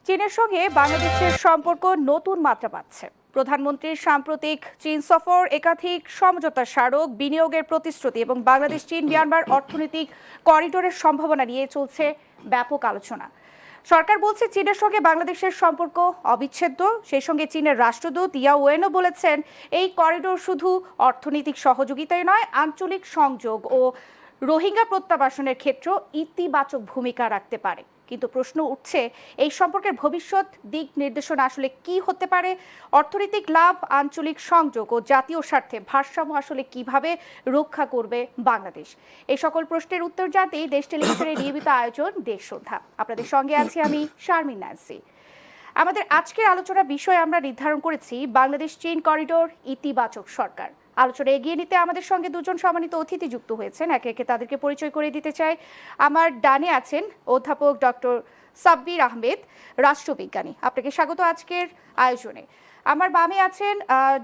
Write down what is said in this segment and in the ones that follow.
চীনের সঙ্গে বাংলাদেশের সম্পর্ক নতুন মাত্রা পাচ্ছে। প্রধানমন্ত্রীর সাম্প্রতিক চীন সফর, একাধিক সমঝোতা স্মারক, বিনিয়োগের প্রতিশ্রুতি এবং বাংলাদেশ চীন মিয়ানমার অর্থনৈতিক করিডোরের সম্ভাবনা নিয়ে চলছে ব্যাপক আলোচনা। সরকার বলছে চীনের সঙ্গে বাংলাদেশের সম্পর্ক অবিচ্ছেদ্য। সেই সঙ্গে চীনের রাষ্ট্রদূত ইয়া ওয়েনও বলেছেন এই করিডোর শুধু অর্থনৈতিক সহযোগিতাই নয়, আঞ্চলিক সংযোগ ও রোহিঙ্গা প্রত্যাবাসনের ক্ষেত্রেও ইতিবাচক ভূমিকা রাখতে পারে। কিন্তু প্রশ্ন উঠছে, এই সম্পর্কের ভবিষ্যৎ দিক নির্দেশনা আসলে কি হতে পারে? অর্থনৈতিক লাভ, আঞ্চলিক সংযোগ ও জাতীয় স্বার্থে ভারসাম্য আসলে কিভাবে রক্ষা করবে বাংলাদেশ? এই সকল প্রশ্নের উত্তর জানতেই দেশ টেলিভিশনের নিয়মিত আয়োজন দেশ সন্ধ্যা। আপনাদের সঙ্গে আছি আমি শারমিন ন্যান্সি। আমাদের আজকের আলোচনা বিষয় আমরা নির্ধারণ করেছি বাংলাদেশ চীন করিডোর, ইতিবাচক সরকার। আলোচনা এগিয়ে নিতে আমাদের সঙ্গে দুজন সম্মানিত অতিথি যুক্ত হয়েছেন। একে একে তাদেরকে পরিচয় করে দিতে চাই। আমার ডানে আছেন অধ্যাপক ডক্টর সাব্বির আহমেদ, রাষ্ট্রবিজ্ঞানী। আপনাকে স্বাগত আজকের আয়োজনে। আমার বামে আছেন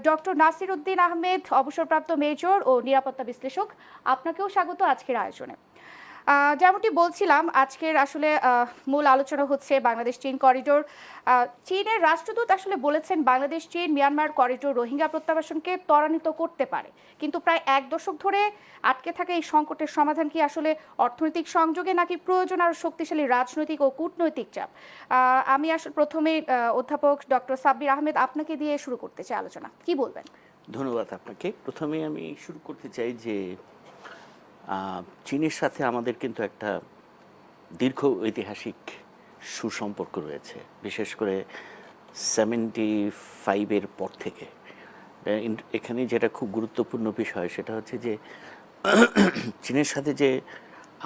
ডক্টর নাসির উদ্দিন আহমেদ, অবসরপ্রাপ্ত মেজর ও নিরাপত্তা বিশ্লেষক। আপনাকেও স্বাগত আজকের আয়োজনে। যেমনটি বলছিলাম, আজকের আসলে মূল আলোচনা হচ্ছে বাংলাদেশ চীন করিডোর। চীনের রাষ্ট্রদূত আসলে বলেছেন বাংলাদেশ চীন মিয়ানমার করিডোর রোহিঙ্গা প্রত্যাবাসনকে ত্বরান্বিত করতে পারে। কিন্তু প্রায় এক দশক ধরে আটকে থাকা এই সংকটের সমাধান কি আসলে অর্থনৈতিক সংযোগে, নাকি প্রয়োজন আরও শক্তিশালী রাজনৈতিক ও কূটনৈতিক চাপ? আমি আসলে প্রথমে অধ্যাপক ডক্টর সাব্বির আহমেদ আপনাকে দিয়ে শুরু করতে চাই আলোচনা। কি বলবেন? ধন্যবাদ আপনাকে। প্রথমে আমি শুরু করতে চাই যে চীনের সাথে আমাদের কিন্তু একটা দীর্ঘ ঐতিহাসিক সুসম্পর্ক রয়েছে, বিশেষ করে 75-এর পর থেকে। এখানে যেটা খুব গুরুত্বপূর্ণ বিষয় সেটা হচ্ছে যে চীনের সাথে যে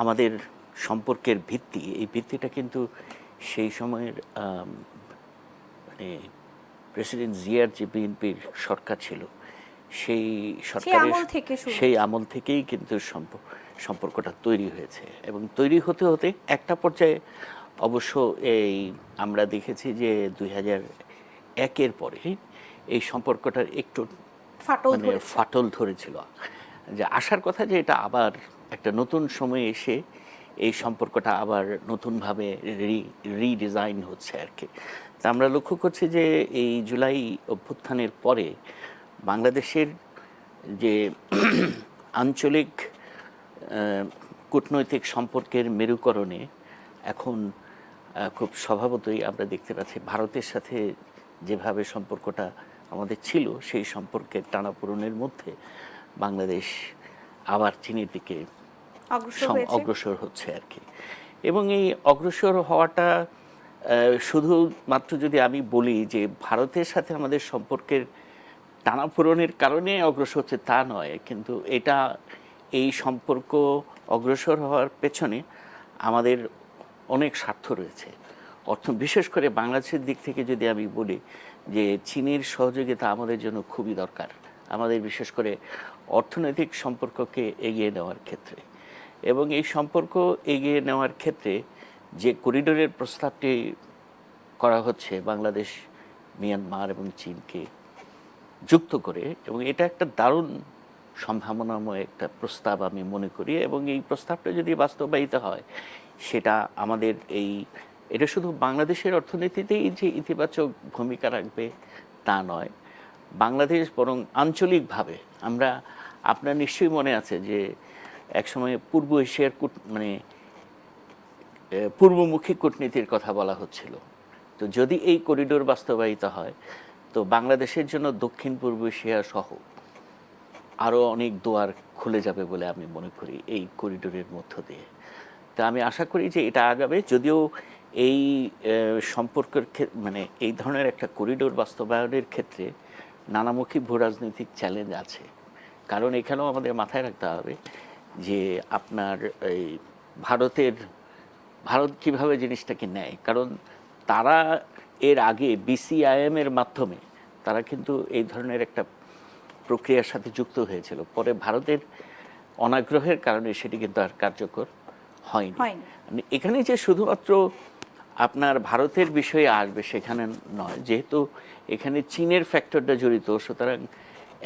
আমাদের সম্পর্কের ভিত্তি, এই ভিত্তিটা কিন্তু সেই সময়ের মানে প্রেসিডেন্ট জিয়ার যে বিএনপির সরকার ছিল সেই সরকারের সেই আমল থেকেই কিন্তু সম্পর্কটা তৈরি হয়েছে। এবং তৈরি হতে হতে একটা পর্যায়ে অবশ্য এই আমরা দেখেছি যে 2001-এর পরে এই সম্পর্কটার একটু ফাটল ধরেছিল। যে আসার কথা যে এটা আবার একটা নতুন সময়ে এসে এই সম্পর্কটা আবার নতুনভাবে রিডিজাইন হচ্ছে আর কি। তা আমরা লক্ষ্য করছি যে এই জুলাই অভ্যুত্থানের পরে বাংলাদেশের যে আঞ্চলিক কূটনৈতিক সম্পর্কের মেরুকরণে এখন খুব স্বভাবতই আমরা দেখতে পাচ্ছি ভারতের সাথে যেভাবে সম্পর্কটা আমাদের ছিল সেই সম্পর্কের টানাপোড়েনের মধ্যে বাংলাদেশ আবার চীনের দিকে অগ্রসর হচ্ছে আর কি। এবং এই অগ্রসর হওয়াটা শুধুমাত্র যদি আমি বলি যে ভারতের সাথে আমাদের সম্পর্কের টানাপোড়েনের কারণে অগ্রসর হচ্ছে তা নয়, কিন্তু এটা এই সম্পর্ক অগ্রসর হওয়ার পেছনে আমাদের অনেক স্বার্থ রয়েছে। বিশেষ করে বাংলাদেশের দিক থেকে যদি আমি বলি যে চীনের সহযোগিতা আমাদের জন্য খুবই দরকার, আমাদের বিশেষ করে অর্থনৈতিক সম্পর্ককে এগিয়ে নেওয়ার ক্ষেত্রে। এবং এই সম্পর্ক এগিয়ে নেওয়ার ক্ষেত্রে যে করিডোরের প্রস্তাবটি করা হচ্ছে বাংলাদেশ, মিয়ানমার এবং চীনকে যুক্ত করে, এবং এটা একটা দারুণ সম্ভাবনাময় একটা প্রস্তাব আমি মনে করি। এবং এই প্রস্তাবটা যদি বাস্তবায়িত হয় সেটা আমাদের এটা শুধু বাংলাদেশের অর্থনীতিতেই যে ইতিবাচক ভূমিকা রাখবে তা নয়, বাংলাদেশ বরং আঞ্চলিকভাবে আপনার নিশ্চয়ই মনে আছে যে একসময় পূর্ব এশিয়ার পূর্বমুখী কূটনীতির কথা বলা হচ্ছিল। তো যদি এই করিডোর বাস্তবায়িত হয় তো বাংলাদেশের জন্য দক্ষিণ পূর্ব এশিয়া সহ আরও অনেক দুয়ার খুলে যাবে বলে আমি মনে করি এই করিডোরের মধ্য দিয়ে। তা আমি আশা করি যে এটা আগাবে। যদিও এই সম্পর্কের এই ধরনের একটা করিডোর বাস্তবায়নের ক্ষেত্রে নানামুখী ভূরাজনৈতিক চ্যালেঞ্জ আছে। কারণ এখানেও আমাদের মাথায় রাখতে হবে যে আপনার এই ভারত কীভাবে জিনিসটাকে নেয়। কারণ তারা এর আগে BCIM এর মাধ্যমে তারা কিন্তু এই ধরনের একটা প্রক্রিয়ার সাথে যুক্ত হয়েছিল। পরে ভারতের অনাগ্রহের কারণে সেটি কিন্তু আর কার্যকর হয়নি। এখানে যে শুধুমাত্র আপনার ভারতের বিষয়ে আসবে সেখানে নয়, যেহেতু এখানে চীনের ফ্যাক্টরটা জড়িত, সুতরাং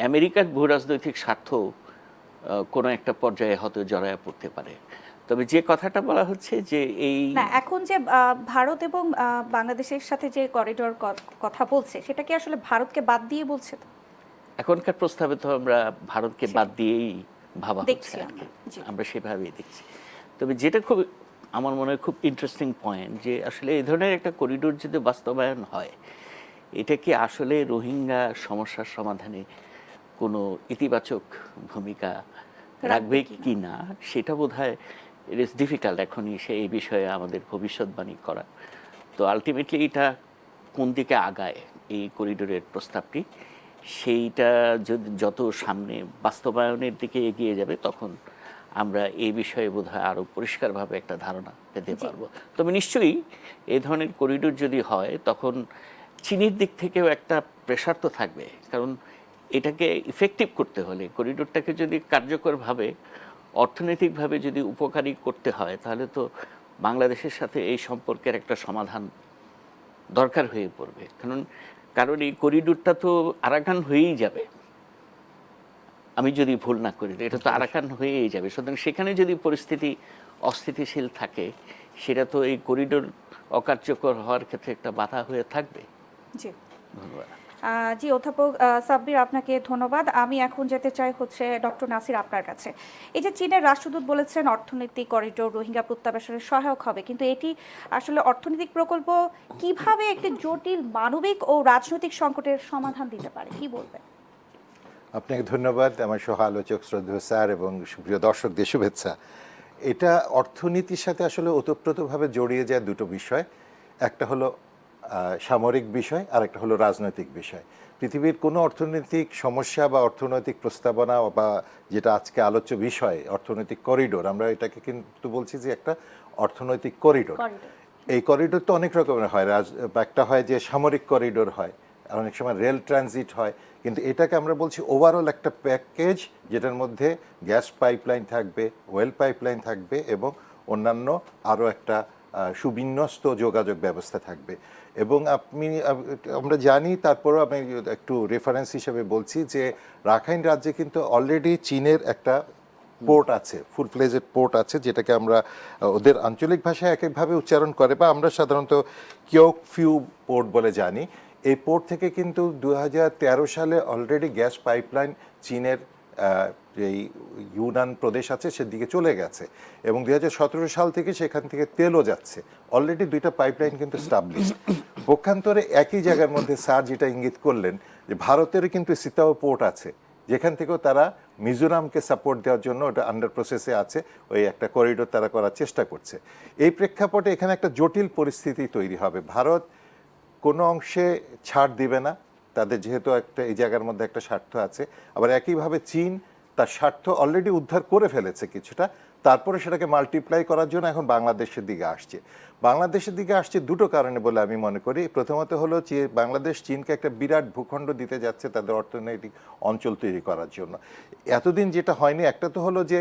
আমেরিকার ভূরাজনৈতিক স্বার্থ কোনো একটা পর্যায়ে হয়তো জড়ায় পড়তে পারে। তবে যে কথাটা বলা হচ্ছে যে এই না, এখন যে ভারত এবং বাংলাদেশের সাথে যে করিডোর কথা বলছে, সেটা কি আসলে ভারতকে বাদ দিয়ে বলছে? তো এখনকার প্রস্তাবে তো আমরা ভারতকে বাদ দিয়েই ভাবা হচ্ছে দেখছি আর কি। জি। আমরা সেভাবেই দেখছি। তবে যেটা খুব আমার মনে হয় খুব ইন্টারেস্টিং পয়েন্ট, যে আসলে এই ধরনের একটা করিডোর যদি বাস্তবায়ন হয়, এটা কি আসলে রোহিঙ্গা সমস্যার সমাধানে কোনো ইতিবাচক ভূমিকা রাখবে কি না, সেটা বোধহয় ইট ইজ ডিফিকাল্ট এখনই এই বিষয়ে আমাদের ভবিষ্যৎবাণী করা। তো আলটিমেটলি এটা কোন দিকে আগায় এই করিডোরের প্রস্তাবটি, সেইটা যদি যত সামনে বাস্তবায়নের দিকে এগিয়ে যাবে, তখন আমরা এই বিষয়ে বোধহয় আরও পরিষ্কারভাবে একটা ধারণা পেতে পারবো। তবে নিশ্চয়ই এই ধরনের করিডোর যদি হয়, তখন চীনের দিক থেকেও একটা প্রেশার তো থাকবে, কারণ এটাকে ইফেক্টিভ করতে হলে, করিডোরটাকে যদি কার্যকরভাবে অর্থনৈতিকভাবে যদি উপকারী করতে হয়, তাহলে তো বাংলাদেশের সাথে এই সম্পর্কের একটা সমাধান দরকার হয়ে পড়বে। কারণ এই করিডোরটা তো আরাকান হয়েই যাবে, আমি যদি ভুল না করি, এটা তো আরাকান হয়েই যাবে। সুতরাং সেখানে যদি পরিস্থিতি অস্থিতিশীল থাকে, সেটা তো এই করিডোর অকার্যকর হওয়ার ক্ষেত্রে একটা বাধা হয়ে থাকবে। জি, ধন্যবাদ। জি অধ্যাপক সাব্বির, আপনাকে ধন্যবাদ। আমি এখন যেতে চাই হচ্ছে ডক্টর নাসির আপনার কাছে। এই যে চীনের রাষ্ট্রদূত বলেছেন অর্থনৈতিক করিডোর রোহিঙ্গা প্রত্যাবাসনে সহায়ক হবে, কিন্তু এটি আসলে অর্থনৈতিক প্রকল্প কিভাবে একটি জটিল মানবিক ও রাজনৈতিক সংকটের সমাধান দিতে পারে, কি বলবেন? আপনাকে ধন্যবাদ, আমার সহ আলোচক শ্রদ্ধেয় স্যার এবং সুপ্রিয় দর্শকদের শুভেচ্ছা। এটা অর্থনীতির সাথে আসলে ওতপ্রোতভাবে জড়িয়ে যায় দুটো বিষয়, একটা হলো সামরিক বিষয় আর একটা হলো রাজনৈতিক বিষয়। পৃথিবীর কোনো অর্থনৈতিক সমস্যা বা অর্থনৈতিক প্রস্তাবনা বা যেটা আজকে আলোচ্য বিষয় অর্থনৈতিক করিডোর, আমরা এটাকে কিন্তু বলছি যে একটা অর্থনৈতিক করিডোর। এই করিডোর তো অনেক রকমের হয়, একটা হয় যে সামরিক করিডোর হয়, অনেক সময় রেল ট্রানজিট হয়, কিন্তু এটাকে আমরা বলছি ওভারঅল একটা প্যাকেজ, যেটার মধ্যে গ্যাস পাইপলাইন থাকবে, ওয়েল পাইপলাইন থাকবে এবং অন্যান্য আরও একটা সুবিন্যস্ত যোগাযোগ ব্যবস্থা থাকবে। এবং আমরা জানি, তারপরেও আমি একটু রেফারেন্স হিসেবে বলছি যে রাখাইন রাজ্যে কিন্তু অলরেডি চীনের একটা পোর্ট আছে, ফুল ফ্লেজেড পোর্ট আছে, যেটাকে আমরা ওদের আঞ্চলিক ভাষায় এক একভাবে উচ্চারণ করে, বা আমরা সাধারণত কিওক ফিউ পোর্ট বলে জানি। এই পোর্ট থেকে কিন্তু 2013 সালে অলরেডি গ্যাস পাইপলাইন চীনের যেই ইউনান প্রদেশ আছে সেদিকে চলে গেছে, এবং 2017 সাল থেকে সেখান থেকে তেলও যাচ্ছে। অলরেডি দুইটা পাইপলাইন কিন্তু স্টাবলিশড। পক্ষান্তরে একই জায়গার মধ্যে স্যার যেটা ইঙ্গিত করলেন যে ভারতেরও কিন্তু সিতাও পোর্ট আছে, যেখান থেকেও তারা মিজোরামকে সাপোর্ট দেওয়ার জন্য ওটা আন্ডার প্রসেসে আছে, ওই একটা করিডোর তারা করার চেষ্টা করছে। এই প্রেক্ষাপটে এখানে একটা জটিল পরিস্থিতি তৈরি হবে। ভারত কোনো অংশে ছাড় দিবে না, তাদের যেহেতু একটা এই জায়গার মধ্যে একটা স্বার্থ আছে। আবার একইভাবে চীন তার স্বার্থ অলরেডি উদ্ধার করে ফেলেছে কিছুটা, তারপরে সেটাকে মাল্টিপ্লাই করার জন্য এখন বাংলাদেশের দিকে আসছে। বাংলাদেশের দিকে আসছে দুটো কারণে বলে আমি মনে করি। প্রথমত হলো যে বাংলাদেশ চীনকে একটা বিরাট ভূখণ্ড দিতে যাচ্ছে তাদের অর্থনৈতিক অঞ্চল তৈরি করার জন্য। এতদিন যেটা হয়নি, একটা তো হলো যে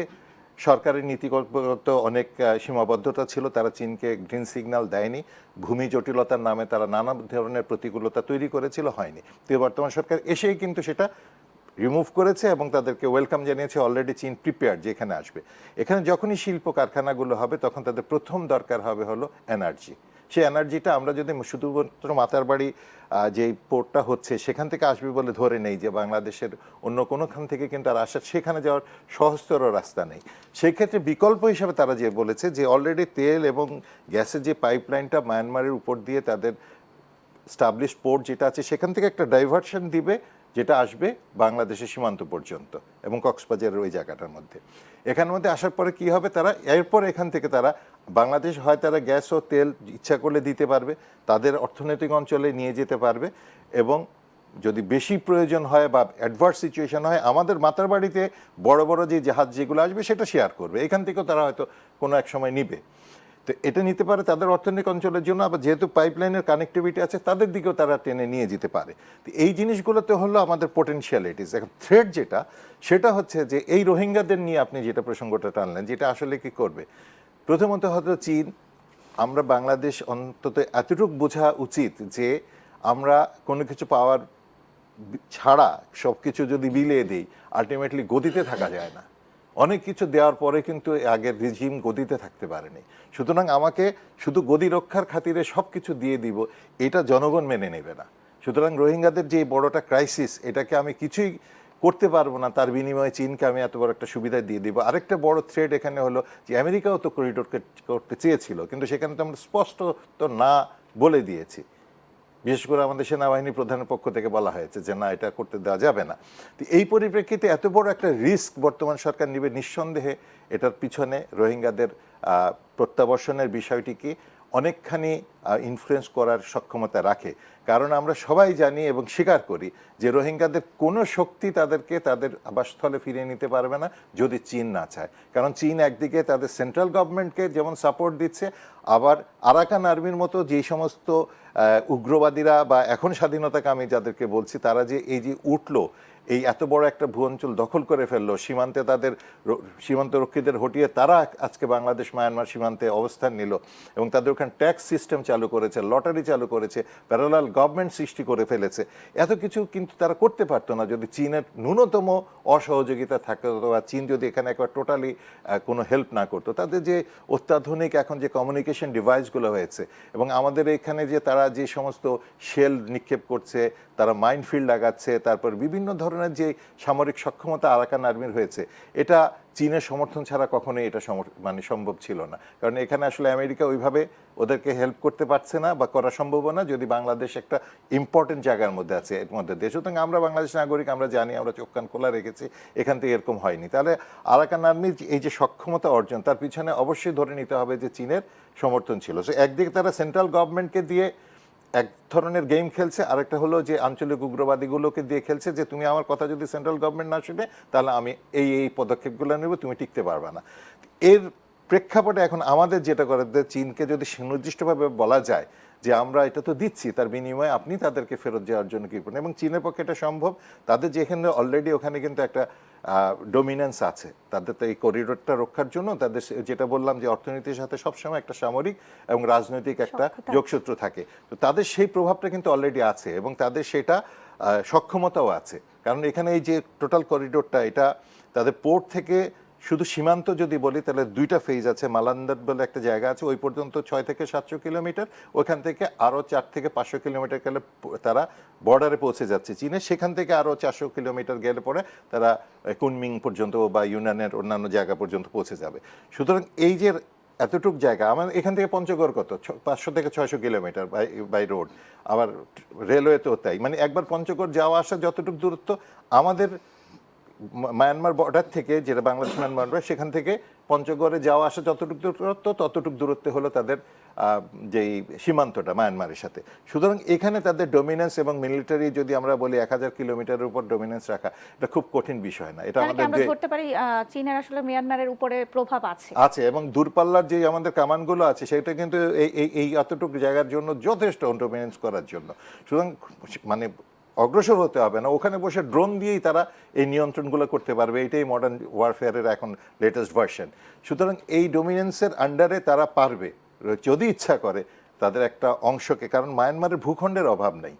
সরকারের নীতিগত অনেক সীমাবদ্ধতা ছিল, তারা চীনকে গ্রিন সিগন্যাল দেয়নি, ভূমি জটিলতার নামে তারা নানা ধরনের প্রতিকূলতা তৈরি করেছিল, হয়নি। তো বর্তমান সরকার এসেই কিন্তু সেটা রিমুভ করেছে এবং তাদেরকে ওয়েলকাম জানিয়েছে। অলরেডি চীন প্রিপেয়ার্ড যে এখানে আসবে। এখানে যখনই শিল্প কারখানাগুলো হবে, তখন তাদের প্রথম দরকার হবে হলো এনার্জি। সেই এনার্জিটা আমরা যদি শুধুমাত্র মাতারবাড়ি যেই পোর্টটা হচ্ছে সেখান থেকে আসবে বলে ধরে নেই, যে বাংলাদেশের অন্য কোনোখান থেকে কিন্তু আর আসার, সেখানে যাওয়ার সহজতর রাস্তা নেই। সেই ক্ষেত্রে বিকল্প হিসাবে তারা যে বলেছে যে অলরেডি তেল এবং গ্যাসের যে পাইপলাইনটা মায়ানমারের উপর দিয়ে তাদের স্টাবলিশ পোর্ট যেটা আছে সেখান থেকে একটা ডাইভার্সন দিবে, যেটা আসবে বাংলাদেশের সীমান্ত পর্যন্ত এবং কক্সবাজারের ওই জায়গাটার মধ্যে। এখানের মধ্যে আসার পরে কি হবে, তারা এরপর এখান থেকে তারা বাংলাদেশ হয় তারা গ্যাস ও তেল ইচ্ছা করলে দিতে পারবে, তাদের অর্থনৈতিক অঞ্চলে নিয়ে যেতে পারবে, এবং যদি বেশি প্রয়োজন হয় বা অ্যাডভার্স সিচুয়েশন হয়, আমাদের মাতার বাড়িতে বড় বড় যে জাহাজ যেগুলো আসবে সেটা শেয়ার করবে, এখান থেকেও তারা হয়তো কোনো এক সময় নিবে। তো এটা নিতে পারে তাদের অর্থনৈতিক অঞ্চলের জন্য। আবার যেহেতু পাইপলাইনের কানেক্টিভিটি আছে, তাদের দিকেও তারা টেনে নিয়ে যেতে পারে। তো এই জিনিসগুলোতে হলো আমাদের পোটেনশিয়ালিটিস। এখন থ্রেট যেটা, সেটা হচ্ছে যে এই রোহিঙ্গাদের নিয়ে আপনি যেটা প্রসঙ্গটা টানলেন, যেটা আসলে কি করবে। প্রথমত হয়তো চীন, আমরা বাংলাদেশ অন্তত এতটুকু বোঝা উচিত যে আমরা কোনো কিছু পাওয়ার ছাড়া সব কিছু যদি বিলিয়ে দিই, আলটিমেটলি গতিতে থাকা যায় না। অনেক কিছু দেওয়ার পরে কিন্তু আগের রিজিম গদিতে থাকতে পারেনি। সুতরাং আমাকে শুধু গদি রক্ষার খাতিরে সব কিছু দিয়ে দিব, এটা জনগণ মেনে নেবে না। সুতরাং রোহিঙ্গাদের যে বড়টা ক্রাইসিস, এটাকে আমি কিছুই করতে পারবো না, তার বিনিময়ে চীনকে আমি এত বড় একটা সুবিধা দিয়ে দিব। আরেকটা বড় থ্রেড এখানে হলো যে আমেরিকাও তো করিডোর করতে চেয়েছিল, কিন্তু সেখানে তো আমরা স্পষ্ট তো না বলে দিয়েছি। বিশেষ করে আমাদের সেনাবাহিনী প্রধানের পক্ষ থেকে বলা হয়েছে যে না, এটা করতে দেওয়া যাবে না। তো এই পরিপ্রেক্ষিতে এত বড় একটা রিস্ক বর্তমান সরকার নেবে, নিঃসন্দেহে এটার পিছনে রোহিঙ্গাদের প্রত্যাবর্ষণের বিষয়টিকে অনেকখানি ইনফ্লুয়েন্স করার সক্ষমতা রাখে। কারণ আমরা সবাই জানি এবং স্বীকার করি যে রোহিঙ্গাদের কোনো শক্তি তাদেরকে তাদের আবাসস্থলে ফিরিয়ে নিতে পারবে না যদি চীন না চায়। কারণ চীন একদিকে তাদের সেন্ট্রাল গভর্নমেন্টকে যেমন সাপোর্ট দিচ্ছে, আবার আরাকান আর্মির মতো যেই সমস্ত উগ্রবাদীরা বা এখন স্বাধীনতাকামী যাদেরকে বলছি, তারা যে এই যে উঠলো, এই এত বড় একটা ভূঅঞ্চল দখল করে ফেললো, সীমান্তে তাদের সীমান্তরক্ষীদের হটিয়ে তারা আজকে বাংলাদেশ মায়ানমার সীমান্তে অবস্থান নিল এবং তাদের ওখানে ট্যাক্স সিস্টেম চালু করেছে, লটারি চালু করেছে, প্যারালাল গভর্নমেন্ট সৃষ্টি করে ফেলেছে। এত কিছু কিন্তু তারা করতে পারতো না যদি চীনের ন্যূনতম অসহযোগিতা থাকতো, বা চীন যদি এখানে একবার টোটালি কোনো হেল্প না করতো। তাদের যে অত্যাধুনিক এখন যে কমিউনিকেশন ডিভাইসগুলো হয়েছে, এবং আমাদের এখানে যে তারা যে সমস্ত শেল নিক্ষেপ করছে, তারা মাইনফিল্ড লাগাচ্ছে, তারপর বিভিন্ন ধরনের যে সামরিক সক্ষমতা আরাকান আর্মির হয়েছে, এটা চীনের সমর্থন ছাড়া কখনোই এটা মানে সম্ভব ছিল না। কারণ এখানে আসলে আমেরিকা ওইভাবে ওদেরকে হেল্প করতে পারছে না বা করা সম্ভব না যদি বাংলাদেশ একটা ইম্পর্টেন্ট জায়গার মধ্যে আছে এর মধ্যে দিয়ে। সুতরাং আমরা বাংলাদেশ নাগরিক, আমরা জানি, আমরা চোখ কান খোলা রেখেছি, এখান থেকে এরকম হয়নি। তাহলে আরাকান আর্মির এই যে সক্ষমতা অর্জন, তার পিছনে অবশ্যই ধরে নিতে হবে যে চীনের সমর্থন ছিল। সো একদিকে তারা সেন্ট্রাল গভর্নমেন্টকে দিয়ে এক ধরনের গেম খেলছে, আরেকটা হলো যে আঞ্চলিক উগ্রবাদীগুলোকে দিয়ে খেলছে যে তুমি আমার কথা যদি সেন্ট্রাল গভর্নমেন্ট না শুনে, তাহলে আমি এই এই পদক্ষেপগুলো নেব, তুমি টিকতে পারবে না। এর প্রেক্ষাপটে এখন আমাদের যেটা করে, চীনকে যদি সুনির্দিষ্টভাবে বলা যায় যে আমরা এটা তো দিচ্ছি, তার বিনিময়ে আপনি তাদেরকে ফেরত যাওয়ার জন্য কী করুন, এবং চীনের পক্ষে এটা সম্ভব। তাদের যেখানে অলরেডি ওখানে কিন্তু একটা ডোমিনেন্স আছে, তাদের তো এই করিডোরটা রক্ষার জন্য তাদের যেটা বললাম যে অর্থনীতির সাথে সবসময় একটা সামরিক এবং রাজনৈতিক একটা যোগসূত্র থাকে। তো তাদের সেই প্রভাবটা কিন্তু অলরেডি আছে এবং তাদের সেটা সক্ষমতাও আছে। কারণ এখানে এই যে টোটাল করিডোরটা, এটা তাদের পোর্ট থেকে শুধু সীমান্ত যদি বলি তাহলে দুইটা ফেজ আছে। মালান্দার বলে একটা জায়গা আছে, ওই পর্যন্ত 6 থেকে 700 কিলোমিটার, ওখান থেকে আরও 4 থেকে 500 কিলোমিটার গেলে তারা বর্ডারে পৌঁছে যাচ্ছে চীনে। সেখান থেকে আরও 400 কিলোমিটার গেলে পরে তারা কুনমিং পর্যন্ত বা ইউনানের অন্যান্য জায়গা পর্যন্ত পৌঁছে যাবে। সুতরাং এই যে এতটুক জায়গা, আমার এখান থেকে পঞ্চগড় কত 500 থেকে 600 কিলোমিটার বাই রোড, আবার রেলওয়েতেও তাই। মানে একবার পঞ্চগড় যাওয়া আসা যতটুকু দূরত্ব, আমাদের মায়ানমার বর্ডার থেকে, যেটা বাংলাদেশ মায়ানমার বর্ডার, সেখান থেকে পঞ্চগড়ে যাওয়া আসা যতটুকু দূরত্ব, ততটুকু দূরত্বে হলো তাদের যেই সীমান্তটা মায়ানমারের সাথে। সুতরাং এখানে তাদের ডোমিনেন্স এবং মিলিটারি যদি আমরা বলি 1000 কিলোমিটারের উপর ডোমিনেন্স রাখা, এটা খুব কঠিন বিষয় না। এটা আমাদের আমরা ধরতে পারি চীনের আসলে মিয়ানমারের উপরে প্রভাব আছে এবং দূরপাল্লার যে আমাদের কামানগুলো আছে, সেটা কিন্তু এই এতটুকু জায়গার জন্য যথেষ্ট ডোমিনেন্স করার জন্য। সুতরাং মানে অগ্রসর হতে হবে না, ওখানে বসে ড্রোন দিয়েই তারা এই নিয়ন্ত্রণগুলো করতে পারবে। এটাই মডার্ন ওয়ারফেয়ারের এখন লেটেস্ট ভার্সন। সুতরাং এই ডোমিনেন্সের আন্ডারে তারা পারবে যদি ইচ্ছা করে তাদের একটা অংশকে, কারণ মায়ানমারের ভূখণ্ডের অভাব নেই।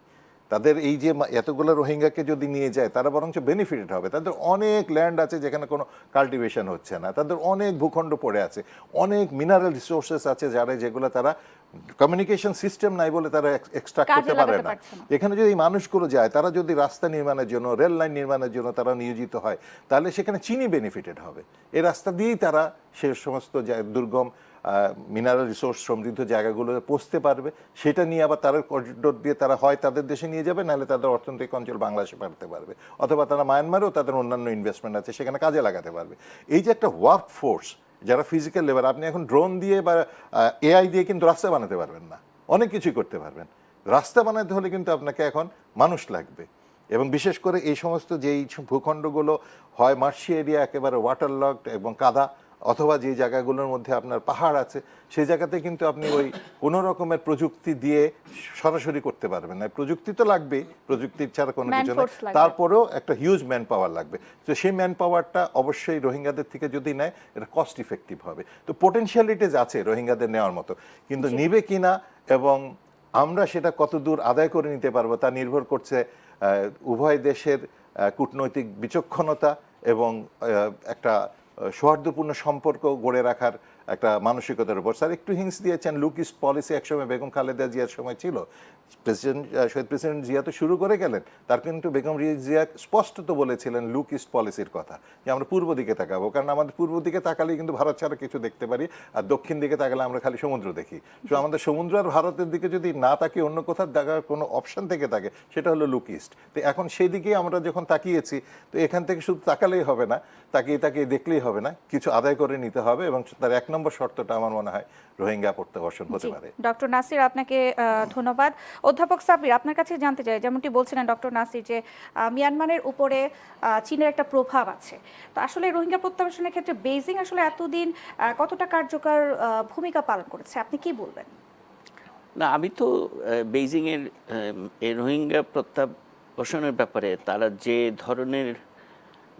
তাদের এই যে এতগুলো রোহিঙ্গাকে যদি নিয়ে যায়, তারা বরঞ্চ বেনিফিটেড হবে। তাদের অনেক ল্যান্ড আছে যেখানে কোনো কাল্টিভেশন হচ্ছে না, তাদের অনেক ভূখণ্ড পড়ে আছে, অনেক মিনারেল রিসোর্সেস আছে যেগুলো তারা কমিউনিকেশন সিস্টেম নাই বলে তারা এক্সট্রাক্ট করতে পারে না। এখানে যদি মানুষগুলো যায়, তারা যদি রাস্তা নির্মাণের জন্য, রেল লাইন নির্মাণের জন্য তারা নিয়োজিত হয়, তাহলে সেখানে চীনই বেনিফিটেড হবে। এই রাস্তা দিয়েই তারা সে সমস্ত দুর্গম মিনারেল রিসোর্স সমৃদ্ধ জায়গাগুলো পৌঁছতে পারবে। সেটা নিয়ে আবার তারা করিডোর দিয়ে তারা হয় তাদের দেশে নিয়ে যাবে, নাহলে তাদের অর্থনৈতিক অঞ্চল বাংলাদেশে পাঠাতে পারবে, অথবা তারা মায়ানমারেও তাদের অন্যান্য ইনভেস্টমেন্ট আছে সেখানে কাজে লাগাতে পারবে। এই যে একটা ওয়ার্ক ফোর্স, যারা ফিজিক্যাল লেবার, আপনি এখন ড্রোন দিয়ে বা এআই দিয়ে কিন্তু রাস্তা বানাতে পারবেন না, অনেক কিছুই করতে পারবেন। রাস্তা বানাতে হলে কিন্তু আপনাকে এখন মানুষ লাগবে, এবং বিশেষ করে এই সমস্ত যেই ভূখণ্ডগুলো হয় মার্শি এরিয়া, একেবারে ওয়াটার লকড এবং কাদা, অথবা যে জায়গাগুলোর মধ্যে আপনার পাহাড় আছে, সেই জায়গাতে কিন্তু আপনি ওই কোনো রকমের প্রযুক্তি দিয়ে সরাসরি করতে পারবেন না। প্রযুক্তি তো লাগবেই, প্রযুক্তির ছাড়া কোনো কিছু না, তারপরেও একটা হিউজ ম্যান পাওয়ার লাগবে। তো সেই ম্যান পাওয়ারটা অবশ্যই রোহিঙ্গাদের থেকে যদি নেয়, এটা কস্ট ইফেক্টিভ হবে। তো পোটেনশিয়ালিটিজ আছে রোহিঙ্গাদের নেওয়ার মতো, কিন্তু নিবে কিনা এবং আমরা সেটা কত দূর আদায় করে নিতে পারবো তা নির্ভর করছে উভয় দেশের কূটনৈতিক বিচক্ষণতা এবং একটা সৌহার্দ্যপূর্ণ সম্পর্ক গড়ে রাখার একটা মানসিকতার উপর। স্যার একটু হিংস দিয়েছেন লুক ইস্ট পলিসি একসময় বেগম খালেদা জিয়ার সময় ছিল, শহীদ প্রেসিডেন্ট জিয়া তো শুরু করে গেলেন, তার কিন্তু বেগম জিয়া স্পষ্টত বলেছিলেন লুক ইস্ট পলিসির কথা, যে আমরা পূর্ব দিকে তাকাবো, কারণ আমাদের পূর্ব দিকে তাকালেই কিন্তু ভারত ছাড়া কিছু দেখতে পারি, আর দক্ষিণ দিকে তাকালে আমরা খালি সমুদ্র দেখি। তো আমাদের সমুদ্র আর ভারতের দিকে যদি না তাকিয়ে অন্য কোথাও দেখার কোনো অপশন থেকে থাকে, সেটা হলো লুক ইস্ট। তো এখন সেই দিকেই আমরা যখন তাকিয়েছি, তো এখান থেকে শুধু তাকালেই হবে না, তাকিয়ে তাকিয়ে দেখলেই হবে না, কিছু আদায় করে নিতে হবে, এবং তার 1 নম্বর শর্তটা আমার মনে হয় রোহিঙ্গা প্রত্যাবাসন হতে পারে। ডক্টর নাসির, আপনাকে ধন্যবাদ। অধ্যাপক সাব্বির, আপনার কাছে জানতে চাই, যেমনটি বলছিলেন ডক্টর নাসির যে মিয়ানমারের উপরে চীনের একটা প্রভাব আছে, তো আসলে রোহিঙ্গা প্রত্যাবাসনের ক্ষেত্রে বেইজিং আসলে এতদিন কতটা কার্যকর ভূমিকা পালন করেছে, আপনি কি বলবেন? না, আমি তো বেইজিংয়ের এই রোহিঙ্গা প্রত্যাবাসনের ব্যাপারে তারা যে ধরনের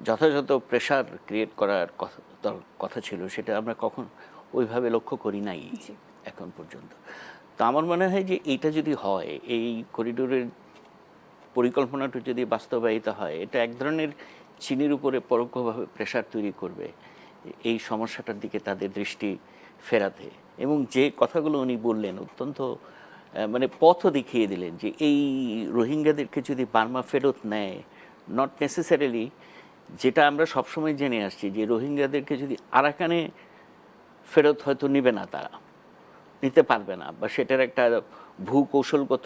যথাযথ প্রেশার ক্রিয়েট করার কথা ছিল, সেটা আমরা কখন ওইভাবে লক্ষ্য করি নাই এখন পর্যন্ত। তো আমার মনে হয় যে এইটা যদি হয়, এই করিডোরের পরিকল্পনাটা যদি বাস্তবায়িত হয়, এটা এক ধরনের চীনের উপরে পরোক্ষভাবে প্রেশার তৈরি করবে এই সমস্যাটার দিকে তাদের দৃষ্টি ফেরাতে। এবং যে কথাগুলো উনি বললেন, অত্যন্ত মানে পথও দেখিয়ে দিলেন যে এই রোহিঙ্গাদেরকে যদি বার্মা ফেরত নেয়, নট নেসেসারিলি, যেটা আমরা সবসময় জেনে আসছি যে রোহিঙ্গাদেরকে যদি আরাকানে ফেরত হয়তো নিবে না, তারা নিতে পারবে না, বা সেটার একটা ভূকৌশলগত